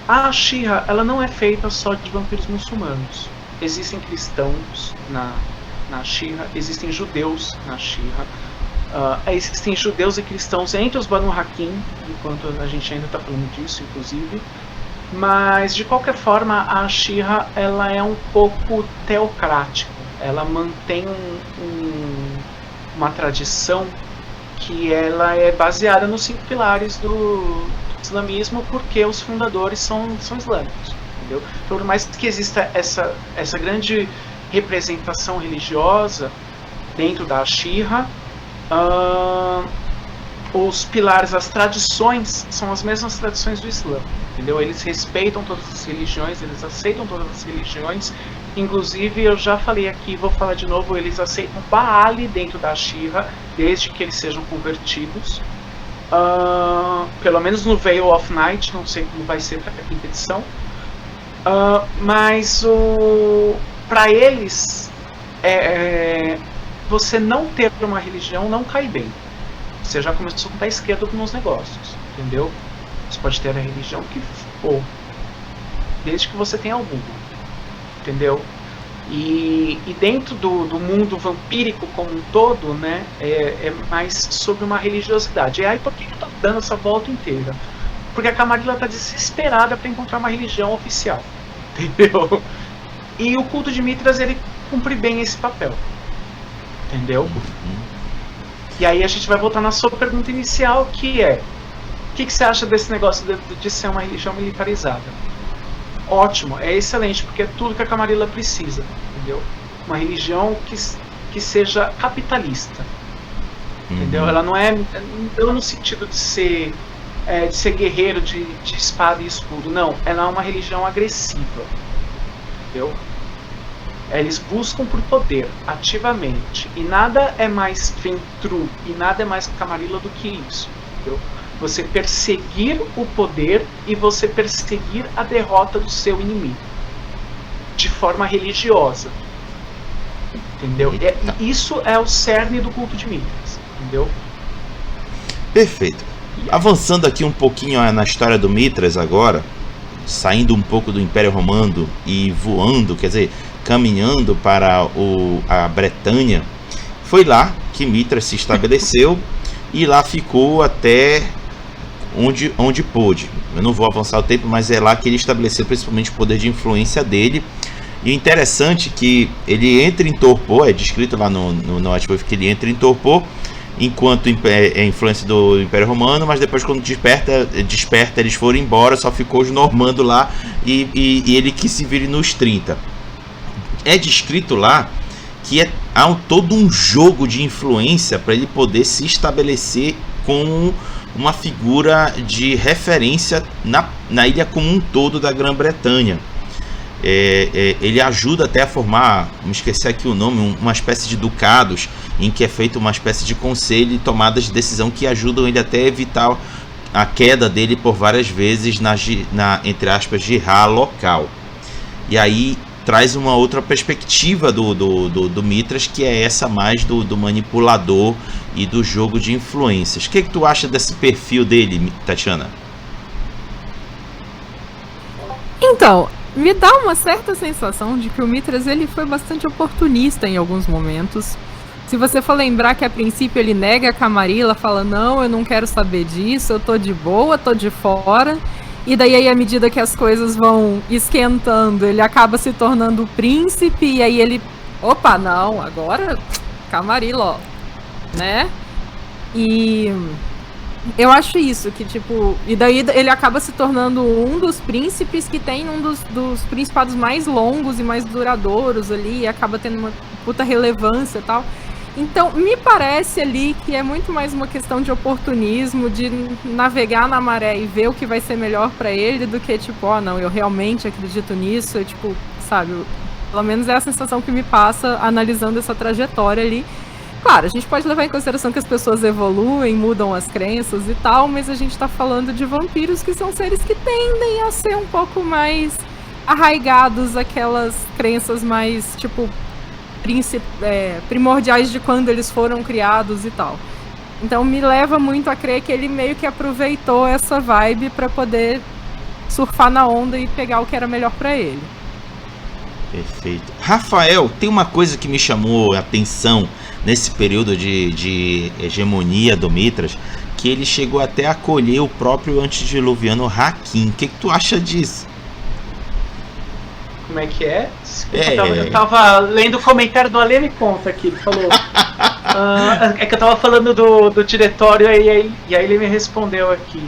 A Shira, ela não é feita só de vampiros muçulmanos. Existem cristãos na Shira, existem judeus na Shira, existem judeus e cristãos entre os Banu Hakim, enquanto a gente ainda está falando disso, inclusive. Mas de qualquer forma, a Shira, ela é um pouco teocrática. Ela mantém uma tradição que ela é baseada nos 5 pilares do islamismo, porque os fundadores são islâmicos, entendeu? Então, por mais que exista essa grande representação religiosa dentro da Shira, os pilares, as tradições são as mesmas tradições do Islã, entendeu? Eles respeitam todas as religiões, eles aceitam todas as religiões. Inclusive, eu já falei aqui, vou falar de novo, eles aceitam Baal dentro da Shira, desde que eles sejam convertidos. Pelo menos no Veil of Night, não sei como vai ser para a quinta edição. Mas para eles, você não ter uma religião não cai bem. Você já começou a dar esquerda nos negócios, entendeu? Você pode ter a religião que for, desde que você tenha alguma, entendeu? E dentro do mundo vampírico como um todo, né, é mais sobre uma religiosidade. E aí, por que eu tô dando essa volta inteira? Porque a Camarilla tá desesperada para encontrar uma religião oficial, entendeu? E o culto de Mithras, ele cumpre bem esse papel, entendeu? E aí a gente vai voltar na sua pergunta inicial, que é: o que você acha desse negócio de ser uma religião militarizada? Ótimo, é excelente, porque é tudo que a Camarilla precisa, entendeu? Uma religião que seja capitalista, entendeu? Ela não é no sentido de ser guerreiro de espada e escudo, não. Ela é uma religião agressiva, entendeu? Eles buscam por poder, ativamente, e nada é mais Ventrue, e nada é mais Camarilla do que isso, entendeu? Você perseguir o poder e você perseguir a derrota do seu inimigo de forma religiosa, entendeu? Isso é o cerne do culto de Mithras, entendeu? Perfeito. Avançando aqui um pouquinho na história do Mithras agora, saindo um pouco do Império Romano e voando, quer dizer, caminhando para a Bretanha, foi lá que Mithras se estabeleceu e lá ficou até onde pôde. Eu não vou avançar o tempo, mas é lá que ele estabeleceu principalmente o poder de influência dele. E é interessante que ele entra em torpor, é descrito lá no White Wolf que ele entra em torpor enquanto é influência do Império Romano, mas depois quando desperta eles foram embora, só ficou os normandos lá e ele que se vire nos 30. É descrito lá que há todo um jogo de influência para ele poder se estabelecer como uma figura de referência na ilha como um todo da Grã-Bretanha. Ele ajuda até a formar, me esqueci aqui o nome, uma espécie de ducados, em que é feita uma espécie de conselho e tomadas de decisão que ajudam ele até a evitar a queda dele por várias vezes na entre aspas, jihad local. E aí traz uma outra perspectiva do Mithras, que é essa mais do manipulador e do jogo de influências. O que tu acha desse perfil dele, Tatiana? Então, me dá uma certa sensação de que o Mithras ele foi bastante oportunista em alguns momentos. Se você for lembrar que a princípio ele nega a Camarilla, fala, não, eu não quero saber disso, eu tô de boa, tô de fora. E daí, à medida que as coisas vão esquentando, ele acaba se tornando o príncipe, e aí ele, opa, não, agora Camarilla, ó, né? E eu acho isso, que tipo, e daí ele acaba se tornando um dos príncipes que tem um dos principados mais longos e mais duradouros ali, e acaba tendo uma puta relevância e tal. Então, me parece ali que é muito mais uma questão de oportunismo, de navegar na maré e ver o que vai ser melhor pra ele, do que tipo, ó, não, eu realmente acredito nisso, eu, tipo, sabe, pelo menos é a sensação que me passa analisando essa trajetória ali. Claro, a gente pode levar em consideração que as pessoas evoluem, mudam as crenças e tal, mas a gente tá falando de vampiros que são seres que tendem a ser um pouco mais arraigados àquelas crenças mais, tipo, primordiais de quando eles foram criados e tal. Então me leva muito a crer que ele meio que aproveitou essa vibe para poder surfar na onda e pegar o que era melhor para ele. Perfeito. Rafael, tem uma coisa que me chamou a atenção nesse período de hegemonia do Mithras, que ele chegou até a acolher o próprio antediluviano Hakim. O que tu acha disso? Como é que é? Desculpa, eu tava lendo o comentário do Ale, me conta aqui, ele falou. É que eu tava falando do diretório e aí ele me respondeu aqui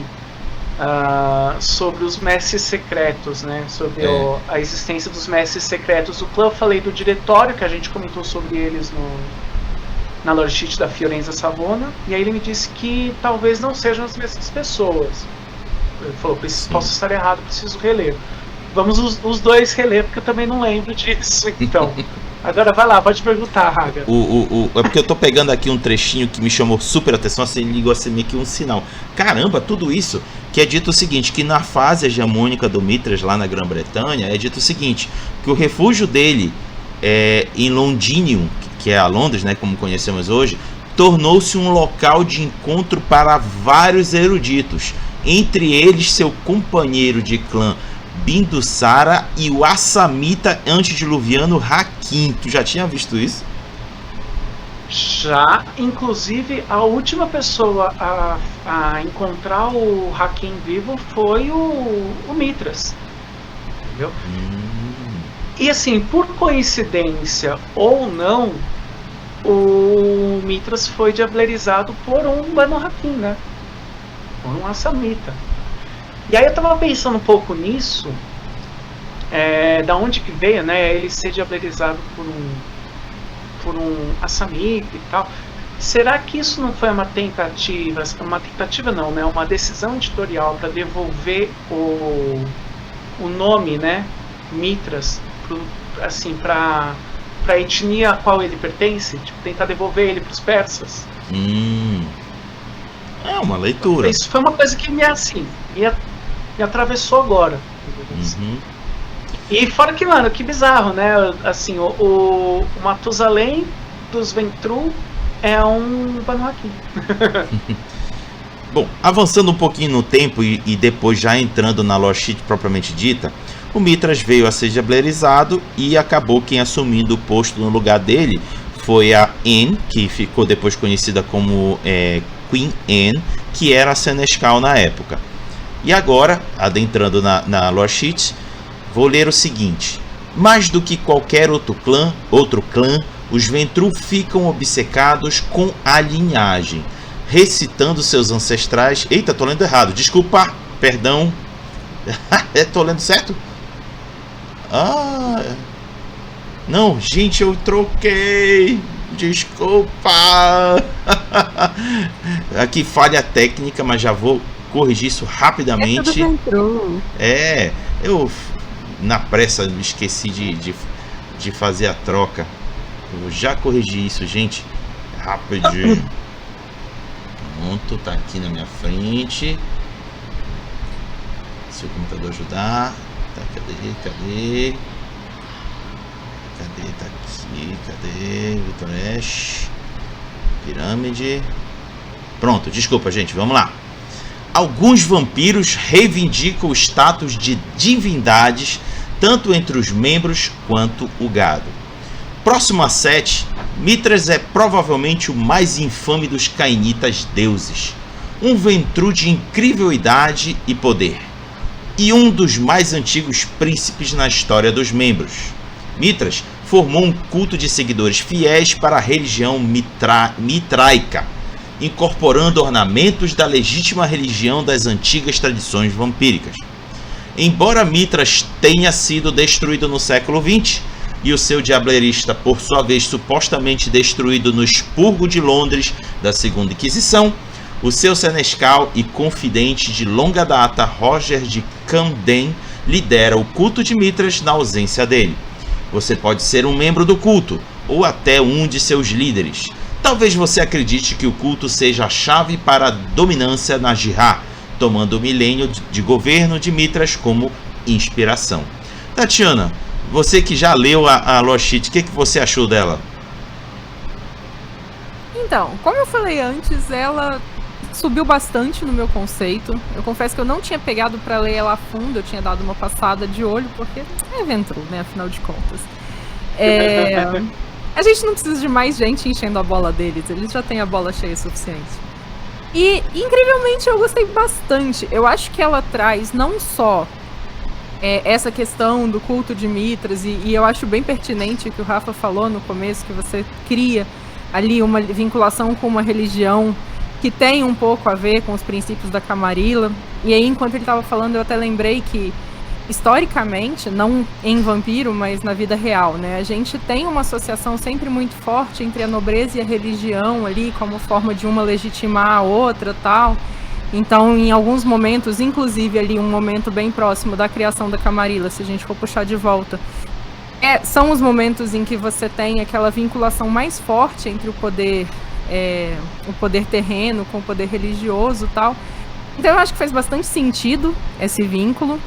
sobre os mestres secretos, né? Sobre a existência dos mestres secretos do clã. Eu falei do diretório, que a gente comentou sobre eles na lore sheet da Fiorenza Savona, e aí ele me disse que talvez não sejam as mesmas pessoas. Ele falou, posso estar errado, preciso reler. Vamos os dois reler, porque eu também não lembro disso, então. Agora vai lá, pode perguntar, Raga. É porque eu tô pegando aqui um trechinho que me chamou super atenção, assim, ligou assim meio que um sinal. Caramba, tudo isso, que é dito o seguinte, que na fase hegemônica do Mithras, lá na Grã-Bretanha, é dito o seguinte, que o refúgio dele em Londinium, que é a Londres, né, como conhecemos hoje, tornou-se um local de encontro para vários eruditos, entre eles seu companheiro de clã Bindusara e o assamita antediluviano Hakim. Tu já tinha visto isso? Já, inclusive a última pessoa a encontrar o Hakim vivo foi o Mithras, entendeu? E assim, por coincidência ou não, o Mithras foi diablerizado por um Banu Hakim, né? Por um assamita. E aí eu tava pensando um pouco nisso, da onde que veio, né, ele ser diablerizado por um assamita e tal. Será que isso não foi uma tentativa não, né, uma decisão editorial para devolver o nome, né, Mithras, assim, para a etnia a qual ele pertence, tipo, tentar devolver ele para os persas? É uma leitura. Isso foi uma coisa que me atravessou agora. E fora que, mano, que bizarro, né? Assim, o Matusalém dos Ventru é um Banu Hakim. Bom, avançando um pouquinho no tempo e depois já entrando na lore sheet propriamente dita, o Mithras veio a ser diablerizado e acabou quem assumindo o posto no lugar dele foi a Anne, que ficou depois conhecida como Queen Anne, que era a senescal na época. E agora, adentrando na lore sheet, vou ler o seguinte: mais do que qualquer outro clã, os Ventrue ficam obcecados com a linhagem, recitando seus ancestrais. Eita, tô lendo errado, desculpa, perdão. Tô lendo certo? Não, gente, eu troquei. Desculpa. Aqui falha técnica, mas já vou corrigir isso rapidamente. Eu na pressa esqueci de fazer a troca. Eu já corrigi isso, gente. Rapidinho. Pronto, tá aqui na minha frente. Se o computador ajudar. Tá, cadê? Tá aqui, cadê? Victor Ash. Pirâmide. Pronto, desculpa, gente, vamos lá. Alguns vampiros reivindicam o status de divindades, tanto entre os membros quanto o gado. Próximo a 7, Mithras é provavelmente o mais infame dos cainitas deuses, um Ventrue de incrível idade e poder, e um dos mais antigos príncipes na história dos membros. Mithras formou um culto de seguidores fiéis para a religião mitraica, incorporando ornamentos da legítima religião das antigas tradições vampíricas. Embora Mithras tenha sido destruído no século XX, e o seu diablerista, por sua vez, supostamente destruído no expurgo de Londres da Segunda Inquisição, o seu senescal e confidente de longa data, Roger de Camden, lidera o culto de Mithras na ausência dele. Você pode ser um membro do culto, ou até um de seus líderes. Talvez você acredite que o culto seja a chave para a dominância na Jihad, tomando o milênio de governo de Mithras como inspiração. Tatiana, você que já leu a lore sheet, o que você achou dela? Então, como eu falei antes, ela subiu bastante no meu conceito. Eu confesso que eu não tinha pegado para ler ela a fundo, eu tinha dado uma passada de olho, porque é Ventrue, né, afinal de contas. A gente não precisa de mais gente enchendo a bola deles, eles já têm a bola cheia o suficiente. E, incrivelmente, eu gostei bastante. Eu acho que ela traz não só essa questão do culto de Mithras, e eu acho bem pertinente o que o Rafa falou no começo, que você cria ali uma vinculação com uma religião que tem um pouco a ver com os princípios da Camarilla. E aí, enquanto ele estava falando, eu até lembrei que, historicamente, não em Vampiro, mas na vida real, né, a gente tem uma associação sempre muito forte entre a nobreza e a religião ali, como forma de uma legitimar a outra, tal. Então, em alguns momentos, inclusive ali um momento bem próximo da criação da Camarilla, se a gente for puxar de volta, são os momentos em que você tem aquela vinculação mais forte entre o poder terreno com o poder religioso, tal. Então, eu acho que faz bastante sentido esse vínculo.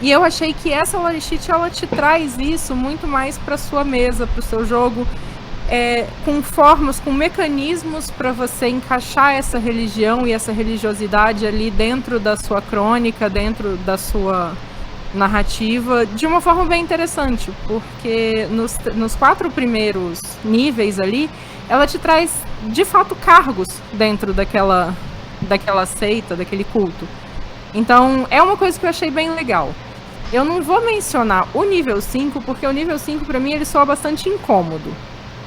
E eu achei que essa lore sheet, ela te traz isso muito mais para sua mesa, para o seu jogo, com formas, com mecanismos para você encaixar essa religião e essa religiosidade ali dentro da sua crônica, dentro da sua narrativa, de uma forma bem interessante, porque nos 4 primeiros níveis ali, ela te traz, de fato, cargos dentro daquela seita, daquele culto. Então, é uma coisa que eu achei bem legal. Eu não vou mencionar o nível 5, porque o nível 5, para mim, ele soa bastante incômodo.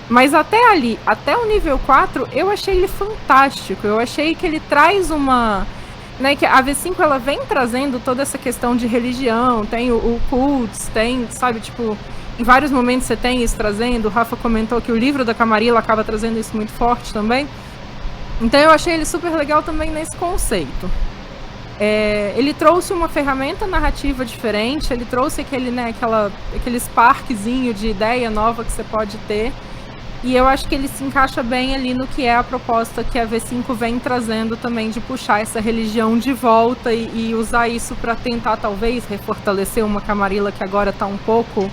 Mas até ali, até o nível 4, eu achei ele fantástico. Eu achei que ele traz uma... Né, que a V5, ela vem trazendo toda essa questão de religião, tem o cults, tem, sabe, tipo... Em vários momentos você tem isso trazendo. O Rafa comentou que o livro da Camarilla acaba trazendo isso muito forte também. Então eu achei ele super legal também nesse conceito. Ele trouxe uma ferramenta narrativa diferente, ele trouxe aquele sparkzinho de ideia nova que você pode ter, e eu acho que ele se encaixa bem ali no que é a proposta que a V5 vem trazendo também, de puxar essa religião de volta e usar isso para tentar talvez refortalecer uma Camarilla que agora está um pouco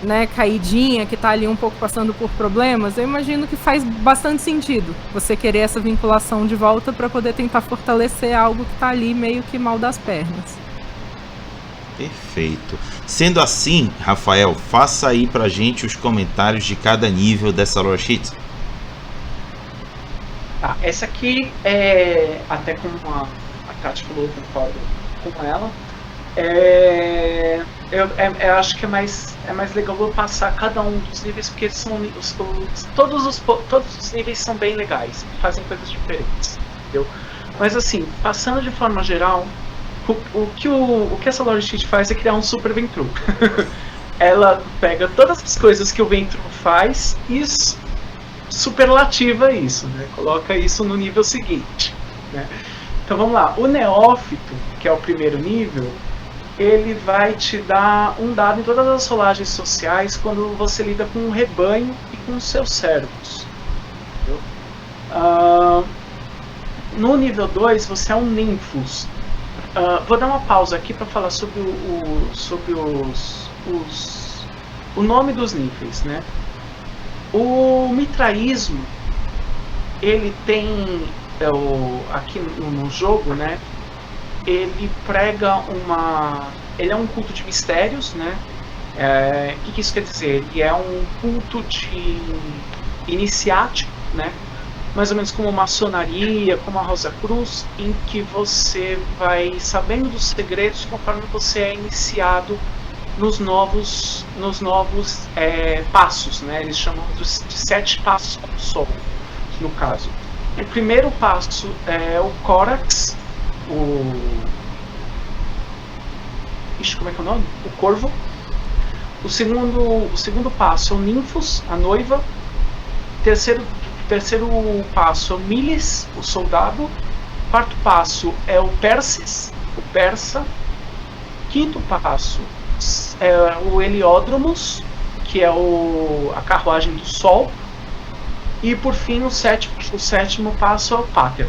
né, caidinha, que tá ali um pouco passando por problemas, eu imagino que faz bastante sentido você querer essa vinculação de volta para poder tentar fortalecer algo que tá ali meio que mal das pernas. Perfeito. Sendo assim, Rafael, faça aí pra gente os comentários de cada nível dessa lore sheet. Tá, essa aqui é, até como a Tati falou, eu concordo com ela. Eu acho que é mais legal eu passar cada um dos níveis, porque são todos os níveis são bem legais, fazem coisas diferentes, entendeu? Mas assim, passando de forma geral, o que essa lore sheet faz é criar um super Ventru. Ela pega todas as coisas que o Ventru faz e superlativa isso, né? Coloca isso no nível seguinte, né? Então vamos lá, o Neófito, que é o primeiro nível, ele vai te dar um dado em todas as rolagens sociais quando você lida com um rebanho e com os seus servos. No nível 2, você é um Ninfos. Vou dar uma pausa aqui para falar sobre o nome dos níveis, né? O mitraísmo, ele tem, aqui no jogo, né? Ele prega ele é um culto de mistérios, né? O que isso quer dizer? Ele é um culto de iniciático, né? Mais ou menos como maçonaria, como a Rosa Cruz, em que você vai sabendo dos segredos conforme você é iniciado nos novos passos, né? Eles chamam de 7 passos ao sol, no caso. O primeiro passo é o Corax, como é que é o nome? O Corvo. O segundo passo é o Ninfos, a noiva. Terceiro passo é o Milis, o soldado. Quarto passo é o Persis, o persa. Quinto passo é o Heliódromos, que é a carruagem do sol. E por fim o sétimo passo é o Pater.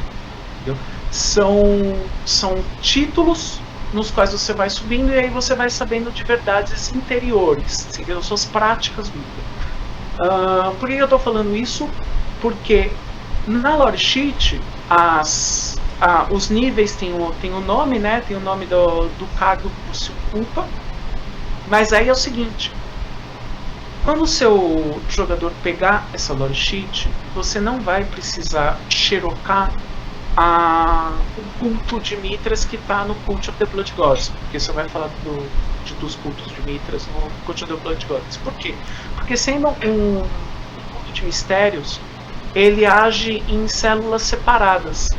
Entendeu? São títulos nos quais você vai subindo e aí você vai sabendo de verdades interiores, seguindo suas práticas mudam. Por que eu estou falando isso? Porque na lore sheet os níveis têm o nome, né? Tem o nome do cargo que você ocupa. Mas aí é o seguinte: quando o seu jogador pegar essa lore sheet, você não vai precisar xerocar o culto de Mitras que está no Cult of the Blood Gods, porque você vai falar dos cultos de Mitras no Cult of the Blood Gods. Por quê? Porque sendo um culto de mistérios, ele age em células separadas,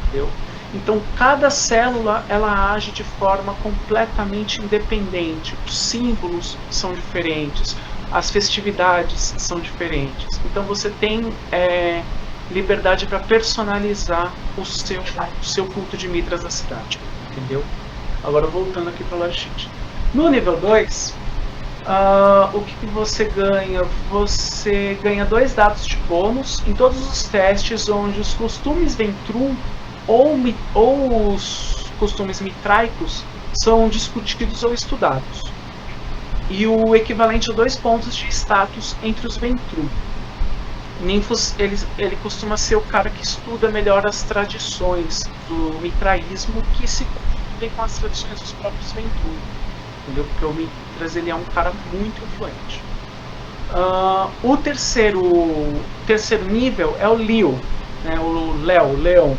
entendeu? Então cada célula ela age de forma completamente independente. Os símbolos são diferentes, as festividades são diferentes. Então você tem liberdade para personalizar o seu culto de Mitras da cidade, entendeu? Agora voltando aqui para o lore sheet. No nível 2, o que você ganha? Você ganha 2 dados de bônus em todos os testes onde os costumes Ventru ou os costumes mitraicos são discutidos ou estudados. E o equivalente a 2 pontos de status entre os Ventru. Ninfos, ele costuma ser o cara que estuda melhor as tradições do mitraísmo que se confundem com as tradições dos próprios Ventru. Entendeu? Porque o Mitras ele é um cara muito influente. O terceiro nível é o Leo, né? O Leon.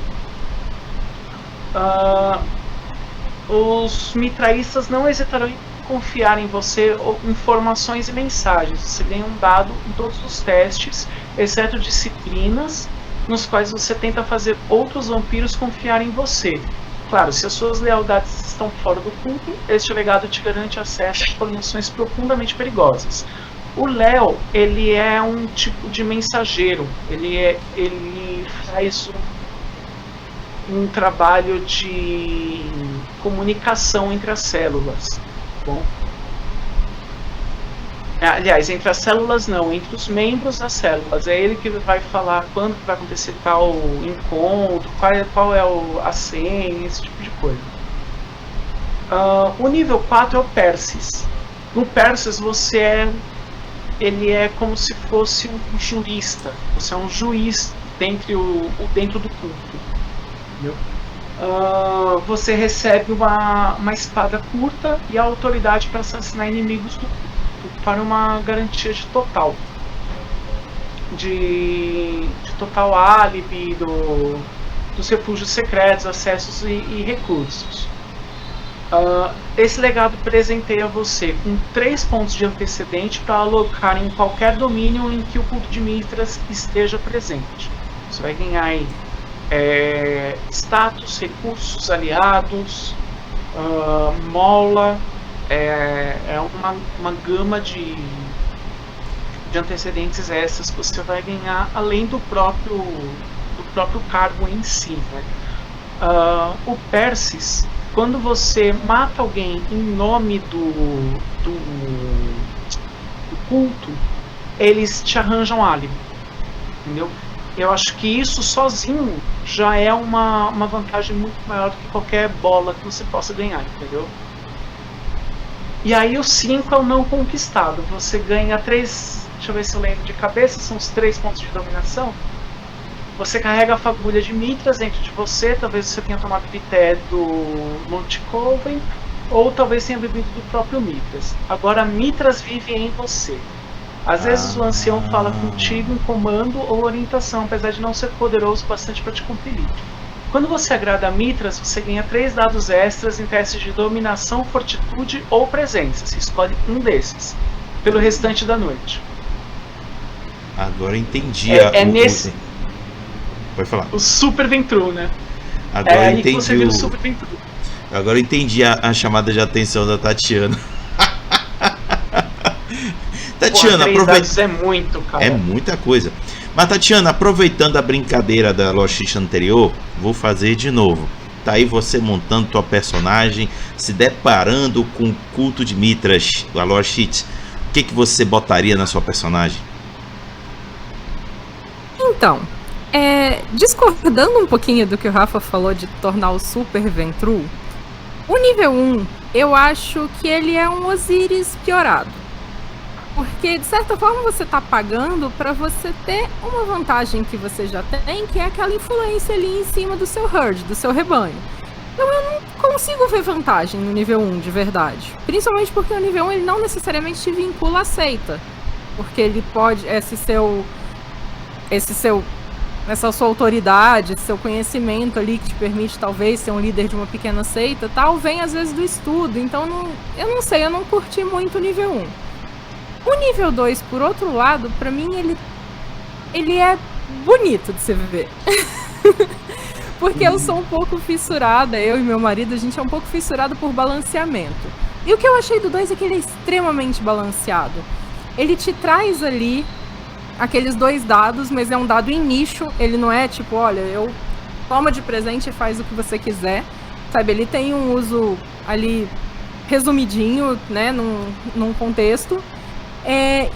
Os mitraístas não hesitarão em confiar em você informações e mensagens. Você ganha um dado em todos os testes, exceto disciplinas, nos quais você tenta fazer outros vampiros confiar em você. Claro, se as suas lealdades estão fora do culto, este legado te garante acesso a informações profundamente perigosas. O Léo, ele é um tipo de mensageiro. Ele faz um trabalho de comunicação entre as células. Bom, aliás, entre as células não, entre os membros das células. É ele que vai falar quando vai acontecer tal encontro, qual é a senha, esse tipo de coisa. O nível 4 é o Persis. No Perseus ele é como se fosse um jurista. Você é um juiz dentro do culto. Entendeu? Você recebe uma espada curta e a autoridade para assassinar inimigos do culto, para uma garantia de total álibi dos refúgios secretos, acessos e recursos. Esse legado presenteia você com 3 pontos de antecedente para alocar em qualquer domínio em que o culto de Mithras esteja presente. Você vai ganhar aí status, recursos, aliados, mola, uma gama de antecedentes extras que você vai ganhar além do próprio cargo em si, né? O Persis, quando você mata alguém em nome do culto, eles te arranjam álibi, entendeu? Eu acho que isso sozinho já é uma vantagem muito maior do que qualquer bola que você possa ganhar, entendeu? E aí o 5 é o não conquistado. Você ganha 3, deixa eu ver se eu lembro de cabeça, são os 3 pontos de dominação. Você carrega a fagulha de Mithras dentro de você, talvez você tenha tomado pité do Monte Coven, ou talvez tenha bebido do próprio Mithras. Agora Mithras vive em você. Às vezes o ancião fala contigo em comando ou orientação, apesar de não ser poderoso bastante para te compelir. Quando você agrada a Mithras, você ganha 3 dados extras em testes de dominação, fortitude ou presença. Você escolhe um desses, pelo restante da noite. Agora entendi. Nesse... Pode falar. O Super Ventru, né? Agora aí entendi que você vira o Super Ventru. Agora eu entendi a chamada de atenção da Tatiana. Tatiana, aproveita. É muito, cara. É muita coisa. Mas, Tatiana, aproveitando a brincadeira da Lost anterior, vou fazer de novo. Tá aí você montando tua personagem, se deparando com o culto de Mithras, a Lost. O que você botaria na sua personagem? Então, discordando um pouquinho do que o Rafa falou de tornar o Super Ventru, o nível 1, eu acho que ele é um Osiris piorado. Porque, de certa forma, você está pagando para você ter uma vantagem que você já tem, que é aquela influência ali em cima do seu herd, do seu rebanho. Então eu não consigo ver vantagem no nível 1, de verdade. Principalmente porque o nível 1 ele não necessariamente te vincula à seita. Porque ele pode, essa sua autoridade, seu conhecimento ali que te permite talvez ser um líder de uma pequena seita, tal, vem às vezes do estudo. Então eu não sei, eu não curti muito o nível 1. O nível 2, por outro lado, pra mim ele é bonito de se ver. Porque eu sou um pouco fissurada, eu e meu marido, a gente é um pouco fissurado por balanceamento. E o que eu achei do 2 é que ele é extremamente balanceado. Ele te traz ali aqueles 2 dados, mas é um dado em nicho, ele não é tipo, olha, eu toma de presente e faz o que você quiser, sabe? Ele tem um uso ali resumidinho, né, num contexto.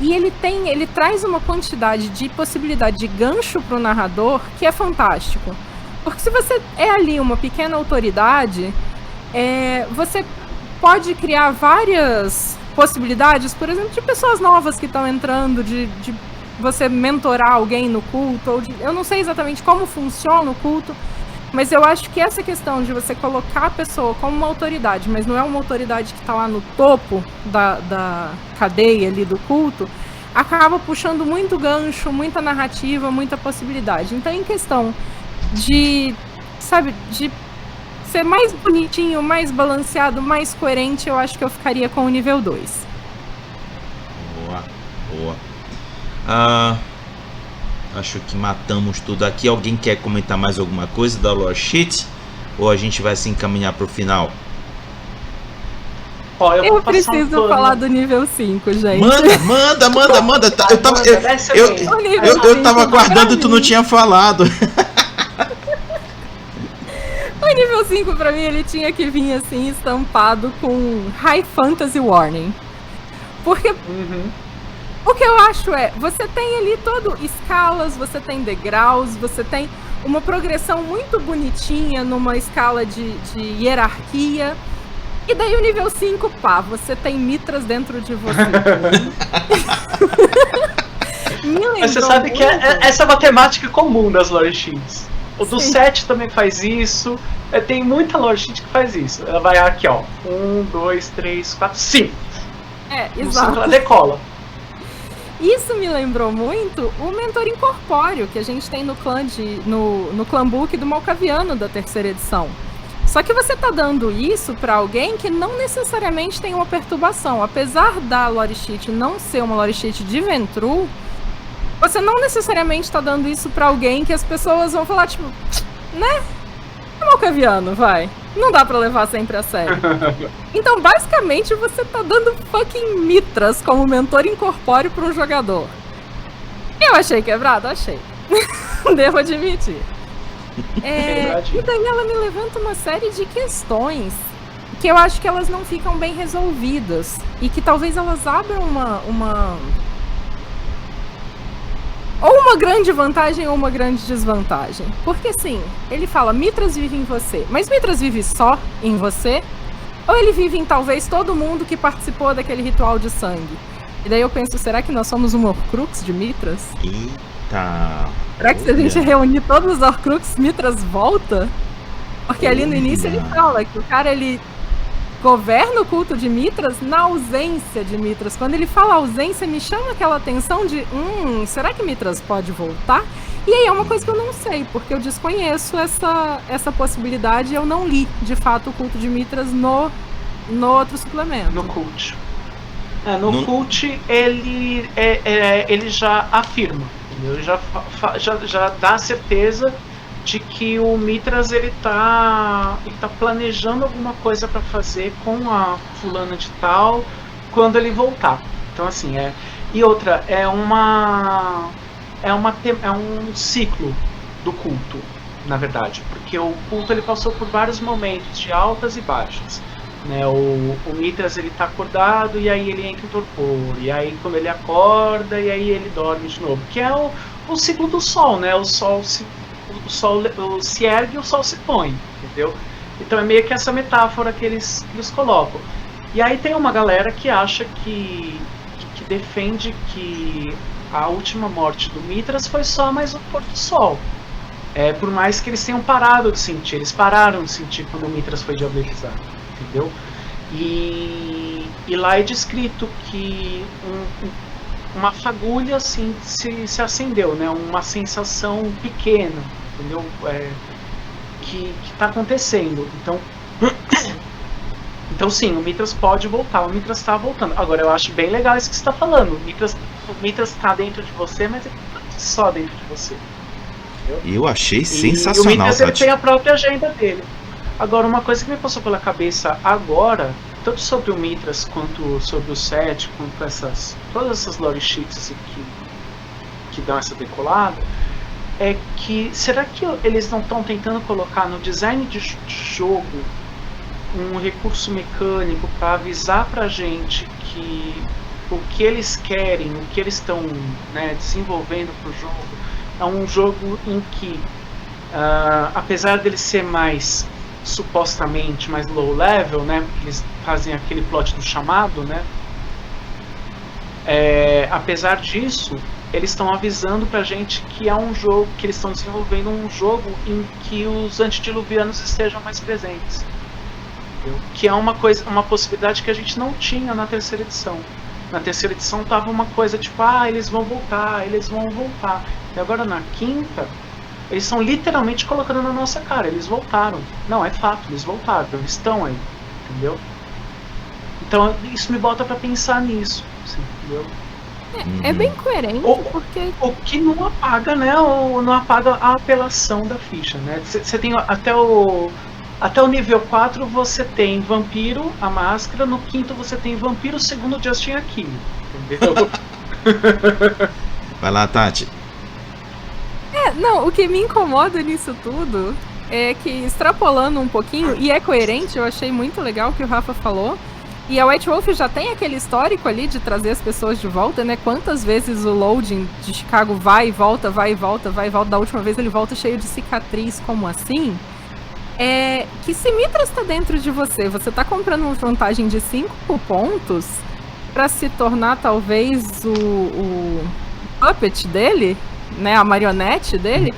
E ele traz uma quantidade de possibilidade de gancho para o narrador que é fantástico. Porque se você é ali uma pequena autoridade, você pode criar várias possibilidades, por exemplo, de pessoas novas que estão entrando, de você mentorar alguém no culto, eu não sei exatamente como funciona o culto, mas eu acho que essa questão de você colocar a pessoa como uma autoridade, mas não é uma autoridade que está lá no topo da cadeia ali do culto, acaba puxando muito gancho, muita narrativa, muita possibilidade. Então, em questão de ser mais bonitinho, mais balanceado, mais coerente, eu acho que eu ficaria com o nível 2. Boa. Acho que matamos tudo aqui. Alguém quer comentar mais alguma coisa da Lore Sheet? Ou a gente vai se encaminhar pro final? Eu preciso falar do nível 5, gente. Manda. Eu tava aguardando e tu não tinha falado. O nível 5 pra mim ele tinha que vir assim estampado com High Fantasy Warning. Porque o que eu acho você tem ali escalas, você tem degraus, você tem uma progressão muito bonitinha numa escala de hierarquia. E daí o nível 5, pá, você tem mitras dentro de você. Mas você sabe que essa é uma temática comum das lore sheets. O do 7 também faz isso. Tem muita lore sheet que faz isso. Ela vai aqui, ó. 1, 2, 3, 4, 5. Exato. Ela decola. Isso me lembrou muito o mentor incorpóreo que a gente tem no clã book do Malkaviano da 3ª edição. Só que você tá dando isso pra alguém que não necessariamente tem uma perturbação. Apesar da lore sheet não ser uma lore sheet de Ventru, você não necessariamente tá dando isso pra alguém que as pessoas vão falar, tipo, né? É Malkaviano, vai. Não dá pra levar sempre a sério. Então, basicamente, você tá dando fucking mitras como mentor incorpóreo pra um jogador. Eu achei quebrado? Achei. Devo admitir. E daí ela me levanta uma série de questões que eu acho que elas não ficam bem resolvidas. E que talvez elas abram ou uma grande vantagem ou uma grande desvantagem. Porque assim, ele fala, mitras vive em você. Mas mitras vive só em você? Ou ele vive em talvez todo mundo que participou daquele ritual de sangue? E daí eu penso, será que nós somos um Horcrux de mitras? Eita! Será que se a gente reunir todos os Horcrux, mitras volta? Porque ali no início ele fala que o cara, ele governa o culto de mitras na ausência de mitras. Quando ele fala ausência, me chama aquela atenção de será que mitras pode voltar? E aí é uma coisa que eu não sei, porque eu desconheço essa possibilidade. Eu não li, de fato, o culto de mitras no outro suplemento. No cult. No cult, ele já afirma, entendeu? Já dá certeza de que o Mitras ele tá planejando alguma coisa para fazer com a fulana de tal quando ele voltar. Então assim, e outra, é um ciclo do culto, na verdade, porque o culto ele passou por vários momentos de altas e baixas, né? O Mitras ele tá acordado e aí ele entra em torpor, e aí quando ele acorda e aí ele dorme de novo, que é o ciclo do sol, né? O sol se ergue e o sol se põe, entendeu? Então é meio que essa metáfora que eles colocam. E aí tem uma galera que acha que defende que a última morte do Mitras foi só mais um pôr do sol. Por mais que eles tenham parado de sentir, eles pararam de sentir quando o Mitras foi diabolizado, entendeu? E lá é descrito que uma fagulha assim se acendeu, né? Uma sensação pequena, entendeu? Que está acontecendo. Então sim, o Mitras pode voltar, o Mitras está voltando. Agora eu acho bem legal isso que você está falando. O Mitras está dentro de você, mas ele não está só dentro de você. Entendeu? Eu achei sensacional. E o Mitras ele tem a própria agenda dele. Agora, uma coisa que me passou pela cabeça agora, tanto sobre o Mitras quanto sobre o 7, quanto todas essas lore sheets assim, que dão essa decolada, é que será que eles não estão tentando colocar no design de jogo um recurso mecânico para avisar pra gente que o que eles querem, o que eles estão, né, desenvolvendo pro jogo é um jogo em que apesar dele ser mais supostamente mais low level, né, porque eles fazem aquele plot do chamado, né, apesar disso eles estão avisando pra gente que é um jogo, que eles estão desenvolvendo um jogo em que os antediluvianos estejam mais presentes, entendeu? Que é uma possibilidade que a gente não tinha na 3ª edição. Na 3ª edição tava uma coisa tipo, eles vão voltar. E agora na 5ª, eles estão literalmente colocando na nossa cara, eles voltaram. Não, é fato, eles voltaram, eles estão aí, entendeu? Então isso me bota pra pensar nisso, assim, entendeu? É bem coerente, porque... O que não apaga, né, não apaga a apelação da ficha, né? Você tem até o nível 4 você tem Vampiro, a Máscara, no 5º você tem Vampiro, segundo Justin Aquino, entendeu? Vai lá, Tati. Não, o que me incomoda nisso tudo é que, extrapolando um pouquinho, e é coerente, eu achei muito legal o que o Rafa falou, e a White Wolf já tem aquele histórico ali de trazer as pessoas de volta, né? Quantas vezes o loading de Chicago vai e volta, da última vez ele volta cheio de cicatriz, como assim? é que se Mithras está dentro de você, você está comprando uma vantagem de 5 pontos para se tornar talvez o puppet dele, né, a marionete dele,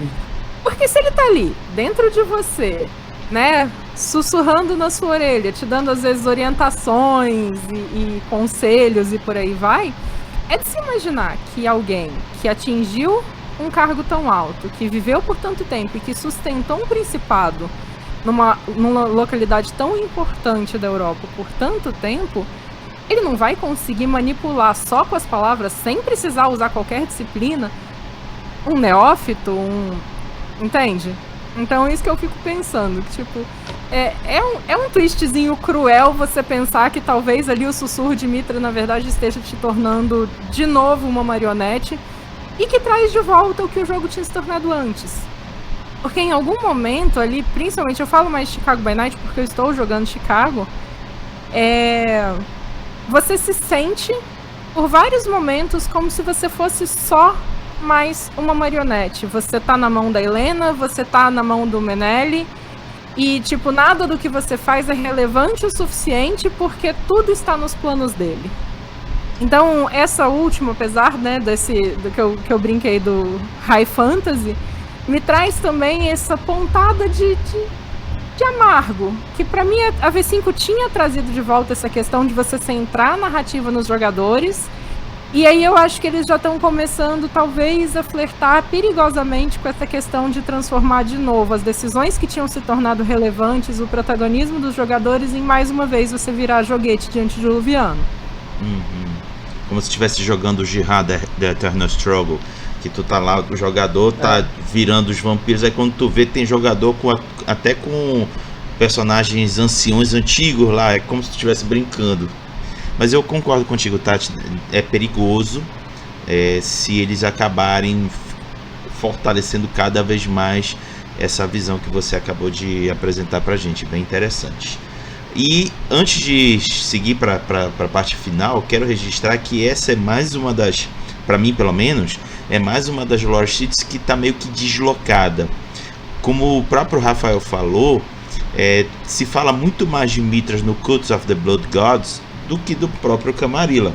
porque se ele tá ali dentro de você, né, sussurrando na sua orelha, te dando às vezes orientações e conselhos e por aí vai, é de se imaginar que alguém que atingiu um cargo tão alto, que viveu por tanto tempo e que sustentou um principado numa localidade tão importante da Europa por tanto tempo, ele não vai conseguir manipular só com as palavras, sem precisar usar qualquer disciplina, um neófito, entende? Então é isso que eu fico pensando, tipo, é um twistzinho cruel você pensar que talvez ali o sussurro de Mithra na verdade esteja te tornando de novo uma marionete e que traz de volta o que o jogo tinha se tornado antes. Porque em algum momento ali, principalmente eu falo mais de Chicago by Night porque eu estou jogando Chicago, você se sente por vários momentos como se você fosse só mais uma marionete. Você tá na mão da Helena, você tá na mão do Menelli e, tipo, nada do que você faz é relevante o suficiente porque tudo está nos planos dele. Então, essa última, apesar, né, do que eu brinquei do High Fantasy, me traz também essa pontada de amargo, que pra mim a V5 tinha trazido de volta essa questão de você centrar a narrativa nos jogadores, e aí eu acho que eles já estão começando talvez a flertar perigosamente com essa questão de transformar de novo as decisões que tinham se tornado relevantes, o protagonismo dos jogadores, em mais uma vez você virar joguete diante de Luviano. Como se estivesse jogando o Jihad The Eternal Struggle, que tu tá lá, o jogador tá virando os vampiros, aí quando tu vê tem jogador até com personagens anciões antigos lá, é como se tu estivesse brincando. Mas eu concordo contigo, Tati, é perigoso se eles acabarem fortalecendo cada vez mais essa visão que você acabou de apresentar pra gente, bem interessante. E antes de seguir para a parte final, quero registrar que essa é mais uma das, para mim pelo menos, é mais uma das lore sheets que está meio que deslocada. Como o próprio Rafael falou, se fala muito mais de Mithras no Cults of the Blood Gods do que do próprio Camarilla.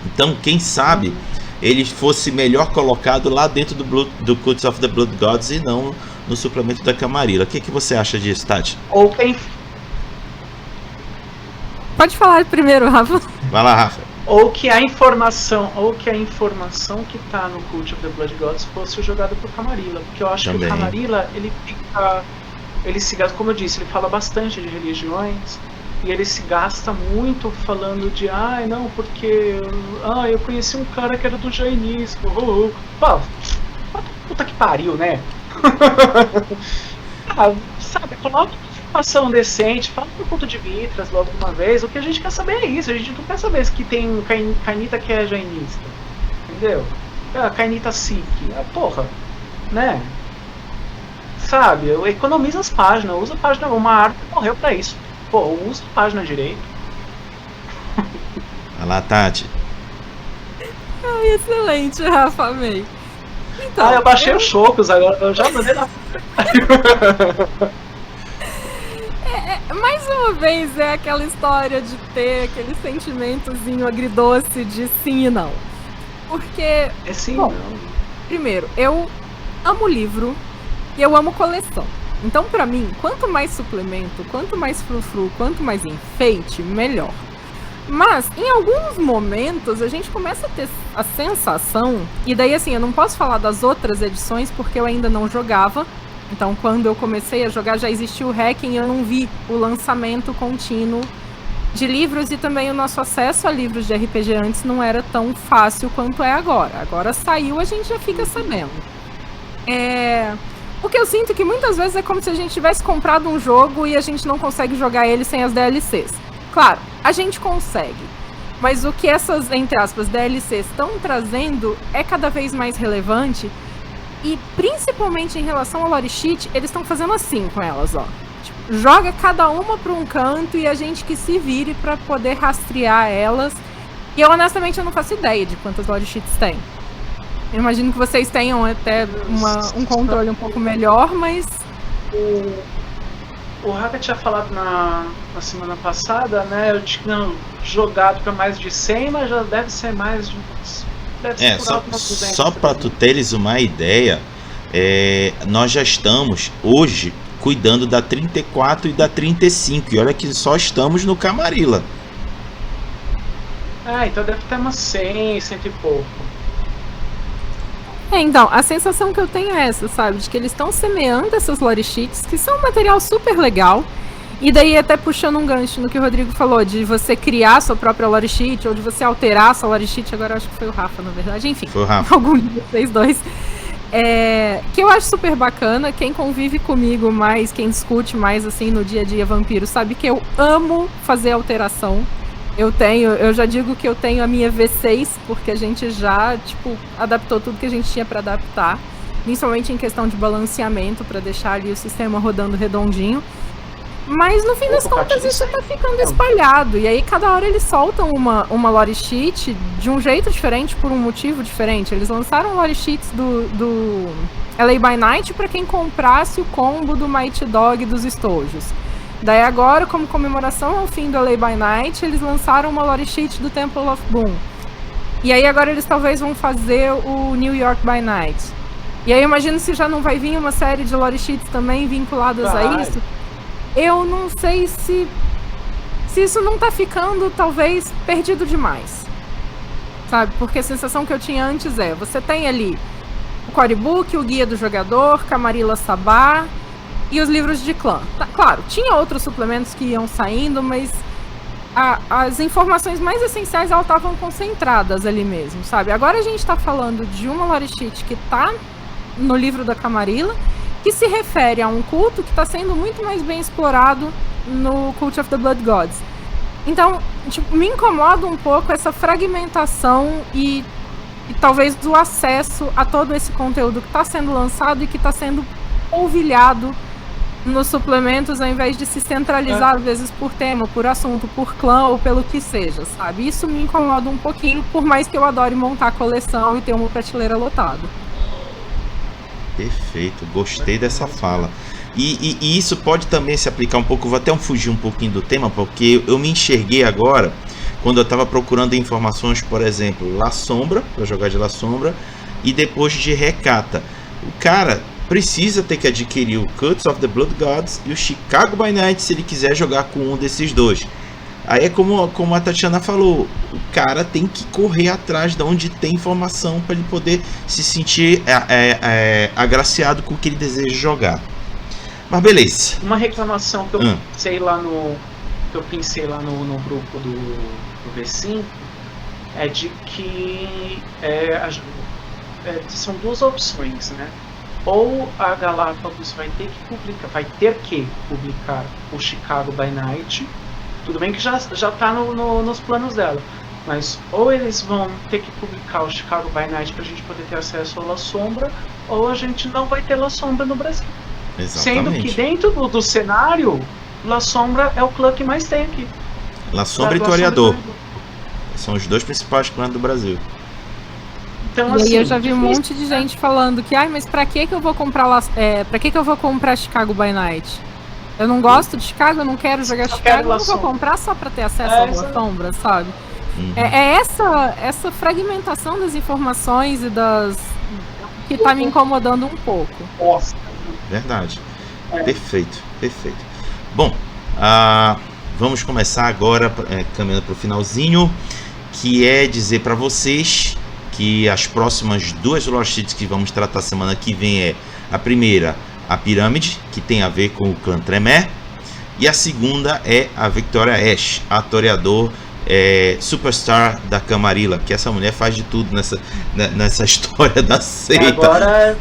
Então, quem sabe ele fosse melhor colocado lá dentro do Cults of the Blood Gods e não no suplemento da Camarilla. O que você acha disso, Tati? Ou quem... Pode falar primeiro, Rafa. Vai lá, Rafa. Ou que a informação que tá no Cult of the Blood Gods fosse jogada por Camarilla, porque eu acho também que o Camarilla, ele se gasta, como eu disse, ele fala bastante de religiões e ele se gasta muito falando de não, porque eu conheci um cara que era do jainismo. Pô, puta que pariu, né? Sabe, coloca informação decente, fala do culto de Mithras logo de uma vez. O que a gente quer saber é isso, a gente não quer saber se que tem um Cainita que é jainista, entendeu? Cainita Sikh, porra, né? Sabe, economiza as páginas, usa a página, uma árvore morreu pra isso. Pô, usa a página direito. Vai lá, Tati. Excelente, Rafa, amei. Então, eu baixei os chocos agora, eu já mandei na... mais uma vez é aquela história de ter aquele sentimentozinho agridoce de sim e não. Porque, bom, primeiro, eu amo livro e eu amo coleção. Então, pra mim, quanto mais suplemento, quanto mais frufru, quanto mais enfeite, melhor. Mas, em alguns momentos, a gente começa a ter a sensação... E daí, assim, eu não posso falar das outras edições porque eu ainda não jogava. Então, quando eu comecei a jogar, já existia o hacking e eu não vi o lançamento contínuo de livros. E também o nosso acesso a livros de RPG antes não era tão fácil quanto é agora. Agora saiu, a gente já fica sabendo. O que eu sinto que muitas vezes é como se a gente tivesse comprado um jogo e a gente não consegue jogar ele sem as DLCs. Claro, a gente consegue. Mas o que essas, entre aspas, DLCs estão trazendo é cada vez mais relevante. E principalmente em relação ao lore sheet, eles estão fazendo assim com elas, ó. Tipo, joga cada uma para um canto e a gente que se vire para poder rastrear elas. E eu honestamente eu não faço ideia de quantas lore sheets tem. Eu imagino que vocês tenham até um controle um pouco melhor, mas... o Haka tinha falado na semana passada, né? Eu tinha jogado para mais de 100, mas já deve ser mais de uns. Deve ser por alto umas 200. Só para tu teres uma ideia, nós já estamos hoje cuidando da 34 e da 35. E olha que só estamos no Camarilla. Então deve ter umas 100, 100 e pouco. Então, a sensação que eu tenho é essa, sabe? De que eles estão semeando essas lore sheets, que são um material super legal. E daí até puxando um gancho no que o Rodrigo falou, de você criar sua própria lore sheet, ou de você alterar sua lore sheet. Agora acho que foi o Rafa, na verdade. Enfim, foi o Rafa. Algum de vocês dois. Que eu acho super bacana. Quem convive comigo mais, quem discute mais assim no dia a dia vampiro, sabe que eu amo fazer alteração. Eu já digo que eu tenho a minha V6, porque a gente já, adaptou tudo que a gente tinha para adaptar, principalmente em questão de balanceamento, para deixar ali o sistema rodando redondinho. Mas no fim das contas isso tá ficando espalhado, e aí cada hora eles soltam uma lore sheet de um jeito diferente, por um motivo diferente. Eles lançaram lore sheets do LA by Night para quem comprasse o combo do Mighty Dog dos estojos. Daí agora, como comemoração ao fim do LA by Night, eles lançaram uma lore sheet do Temple of Boom. E aí agora eles talvez vão fazer o New York by Night. E aí eu imagino se já não vai vir uma série de lore sheets também vinculadas a isso. Eu não sei se isso não tá ficando, talvez, perdido demais. Sabe? Porque a sensação que eu tinha antes você tem ali o core book, o guia do jogador, Camarilla Sabá e os livros de clã. Claro, tinha outros suplementos que iam saindo, mas as informações mais essenciais elas estavam concentradas ali mesmo, sabe? Agora a gente tá falando de uma lore sheet que tá no livro da Camarilla, que se refere a um culto que está sendo muito mais bem explorado no Cult of the Blood Gods. Então, me incomoda um pouco essa fragmentação e talvez o acesso a todo esse conteúdo que está sendo lançado e que está sendo polvilhado nos suplementos, ao invés de se centralizar, às vezes, por tema, por assunto, por clã ou pelo que seja, sabe? Isso me incomoda um pouquinho, por mais que eu adore montar coleção e ter uma prateleira lotada. Perfeito, gostei dessa fala. E isso pode também se aplicar um pouco, vou até fugir um pouquinho do tema, porque eu me enxerguei agora, quando eu estava procurando informações, por exemplo, La Sombra, para jogar de La Sombra, e depois de Recata. O cara precisa ter que adquirir o Cults of the Blood Gods e o Chicago by Night se ele quiser jogar com um desses dois. Aí é como a Tatiana falou, o cara tem que correr atrás de onde tem informação para ele poder se sentir agraciado com o que ele deseja jogar. Mas beleza. Uma reclamação que eu pensei lá no grupo do V5 é de que são duas opções, né? Ou a Galápagos vai ter que publicar o Chicago by Night. Tudo bem que já tá nos planos dela, mas ou eles vão ter que publicar o Chicago by Night pra gente poder ter acesso à La Sombra, ou a gente não vai ter La Sombra no Brasil. Exatamente. Sendo que dentro do cenário, La Sombra é o clã que mais tem aqui. La Sombra e Toreador são os dois principais clãs do Brasil. Então, e aí eu já vi um monte de gente falando que, mas pra que eu vou comprar Chicago by Night? Eu não gosto de Chicago, eu não quero jogar Chicago, eu não vou comprar só pra ter acesso à La Sombra, sabe? Uhum. Essa fragmentação das informações e que tá me incomodando um pouco. Nossa. Verdade. Perfeito. Bom, vamos começar agora, caminhando pro finalzinho, que é dizer pra vocês que as próximas duas lore sheets que vamos tratar semana que vem a primeira, a Pirâmide, que tem a ver com o clã Tremere, e a segunda é a Victoria Ash, a toreador superstar da Camarilla, que essa mulher faz de tudo nessa história da seita.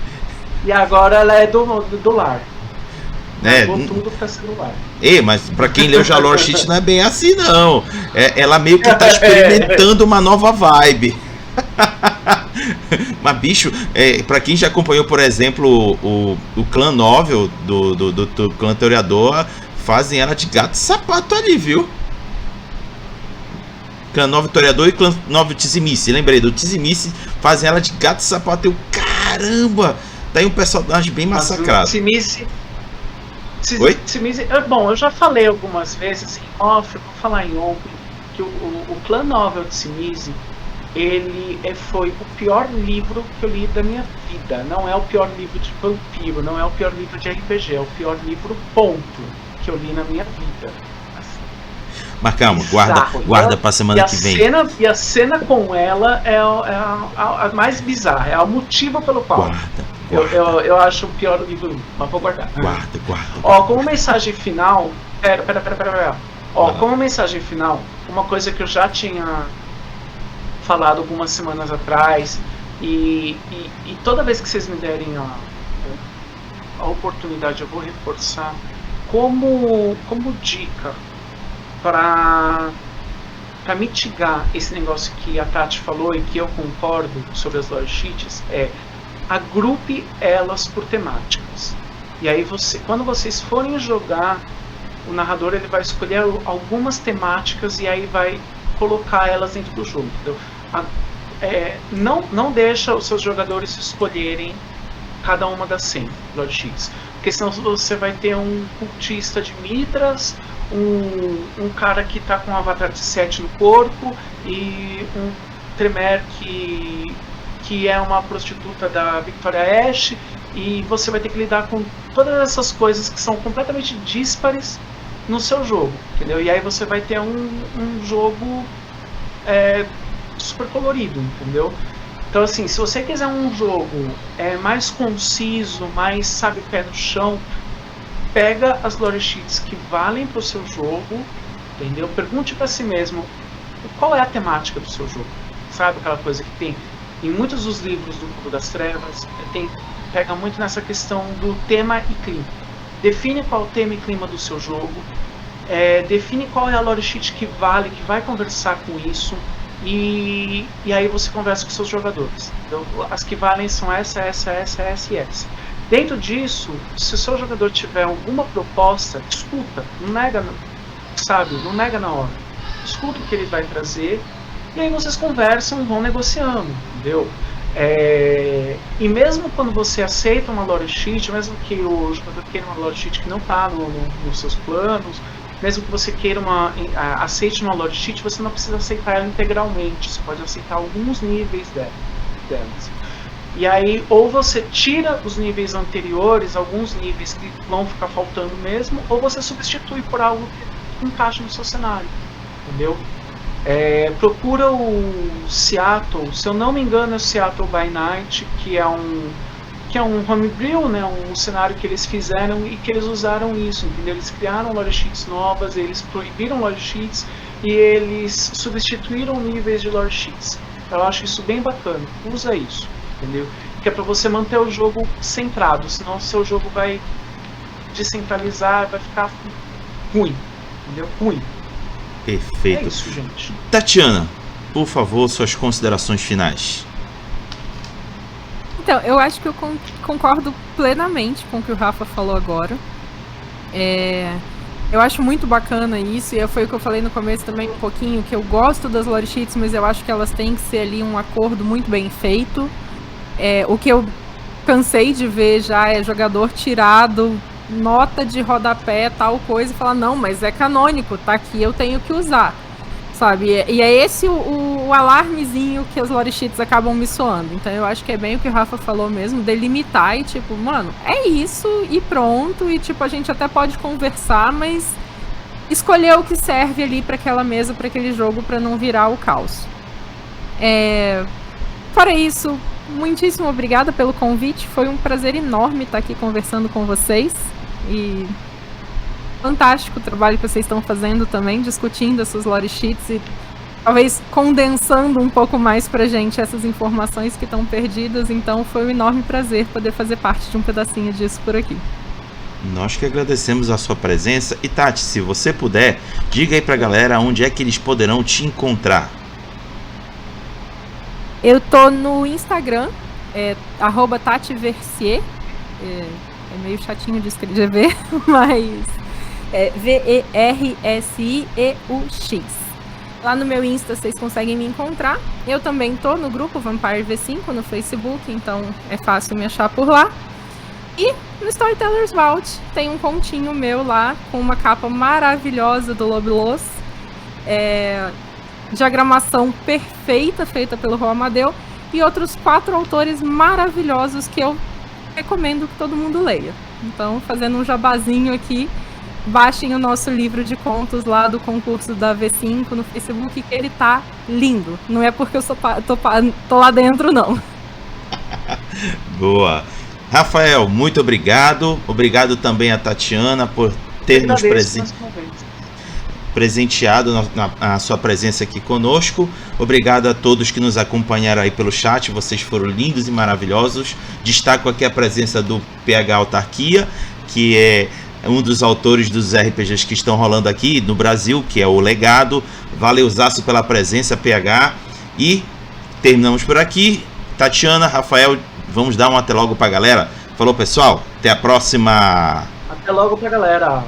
E agora ela é do lar. Tudo pra ser do lar. Mas pra quem leu já lore sheet não é bem assim não. Ela meio que tá experimentando uma nova vibe. Mas bicho, pra quem já acompanhou, por exemplo, o clã Novel do clã Toreador, fazem ela de gato e sapato ali, viu? Clã Novel Toreador e clã Novel Tizimice, lembrei do Tizimice, fazem ela de gato e sapato. Caramba, tá aí um personagem bem massacrado. Oi? Bom, eu já falei algumas vezes em off, eu vou falar em on, que o Clan Novel de Tzimisce, ele foi o pior livro que eu li da minha vida. Não é o pior livro de vampiro, não é o pior livro de RPG, é o pior livro, ponto, que eu li na minha vida. Mas calma, guarda pra semana que vem. E a cena com ela é a mais bizarra, é o motivo pelo qual eu acho o pior livro, mas vou guardar. Guarda. Ó, como mensagem final. Pera. Ó, como mensagem final, uma coisa que eu já tinha falado algumas semanas atrás, e toda vez que vocês me derem a oportunidade, eu vou reforçar como dica para mitigar esse negócio que a Tati falou e que eu concordo sobre as lore sheets, agrupe elas por temáticas. E aí quando vocês forem jogar, o narrador ele vai escolher algumas temáticas e aí vai colocar elas dentro do jogo, entendeu? Não deixa os seus jogadores escolherem cada uma das 100 lore sheets, porque senão você vai ter um cultista de Mitras, um cara que tá com um avatar de 7 no corpo e um Tremere que é uma prostituta da Victoria Ash, e você vai ter que lidar com todas essas coisas que são completamente díspares no seu jogo, entendeu? E aí você vai ter um jogo super colorido, entendeu? Então assim, se você quiser um jogo mais conciso, mais, sabe, pé no chão, pega as lore sheets que valem para o seu jogo, entendeu? Pergunte para si mesmo qual é a temática do seu jogo, sabe, aquela coisa que tem em muitos dos livros do Mundo das Trevas, pega muito nessa questão do tema e clima. Define qual é o tema e clima do seu jogo, define qual é a lore sheet que vale, que vai conversar com isso, e aí você conversa com seus jogadores. Então, as que valem são essa e essa. Dentro disso, se o seu jogador tiver alguma proposta, escuta, não nega, sabe, não nega na hora. Escuta o que ele vai trazer, e aí vocês conversam e vão negociando, entendeu? E mesmo quando você aceita uma lore sheet, mesmo que o jogador queira uma lore sheet que não está nos seus planos, mesmo que você queira aceite uma lore sheet, você não precisa aceitar ela integralmente, você pode aceitar alguns níveis delas. E aí, ou você tira os níveis anteriores, alguns níveis que vão ficar faltando mesmo, ou você substitui por algo que encaixa no seu cenário, entendeu? Procura o Seattle, se eu não me engano é o Seattle by Night, que é um homebrew, né, um cenário que eles fizeram e que eles usaram isso, entendeu? Eles criaram lore sheets novas, eles proibiram lore sheets e eles substituíram níveis de lore sheets. Eu acho isso bem bacana, usa isso, entendeu? Que é pra você manter o jogo centrado, senão o seu jogo vai descentralizar, vai ficar ruim, entendeu? Ruim. Perfeito. É isso, gente. Tatiana, por favor, suas considerações finais. Então, eu acho que eu concordo plenamente com o que o Rafa falou agora. Eu acho muito bacana isso, e foi o que eu falei no começo também um pouquinho, que eu gosto das lore sheets, mas eu acho que elas têm que ser ali um acordo muito bem feito. O que eu cansei de ver já é jogador tirado nota de rodapé, tal coisa, e falar, não, mas é canônico, tá aqui, eu tenho que usar, sabe? E é esse o alarmezinho que as lore sheets acabam me soando. Então eu acho que é bem o que o Rafa falou mesmo, delimitar e tipo, mano, é isso e pronto, e tipo, a gente até pode conversar, mas escolher o que serve ali para aquela mesa, para aquele jogo, para não virar o caos. Fora isso, muitíssimo obrigada pelo convite, foi um prazer enorme estar aqui conversando com vocês, e fantástico o trabalho que vocês estão fazendo também, discutindo essas lore sheets e talvez condensando um pouco mais pra gente essas informações que estão perdidas. Então foi um enorme prazer poder fazer parte de um pedacinho disso por aqui. Nós que agradecemos a sua presença. E Tati, se você puder, diga aí pra galera onde é que eles poderão te encontrar. Eu tô no Instagram, @TatiVersier, é meio chatinho de escrever, mas VERSIEUX. Lá no meu Insta vocês conseguem me encontrar. Eu também tô no grupo Vampire V5 no Facebook, então é fácil me achar por lá. E no Storyteller's Vault tem um continho meu lá, com uma capa maravilhosa do Lobilos, diagramação perfeita, feita pelo Juan Amadeu, e outros 4 autores maravilhosos que eu recomendo que todo mundo leia. Então, fazendo um jabazinho aqui, baixem o nosso livro de contos lá do concurso da V5 no Facebook, que ele tá lindo. Não é porque eu tô lá dentro, não. Boa. Rafael, muito obrigado. Obrigado também a Tatiana por ter nos presenteado a sua presença aqui conosco. Obrigado a todos que nos acompanharam aí pelo chat. Vocês foram lindos e maravilhosos. Destaco aqui a presença do PH Autarquia, que é um dos autores dos RPGs que estão rolando aqui no Brasil, que é o Legado. Valeuzaço pela presença, PH. E terminamos por aqui. Tatiana, Rafael, vamos dar um até logo pra galera. Falou, pessoal. Até a próxima. Até logo pra galera.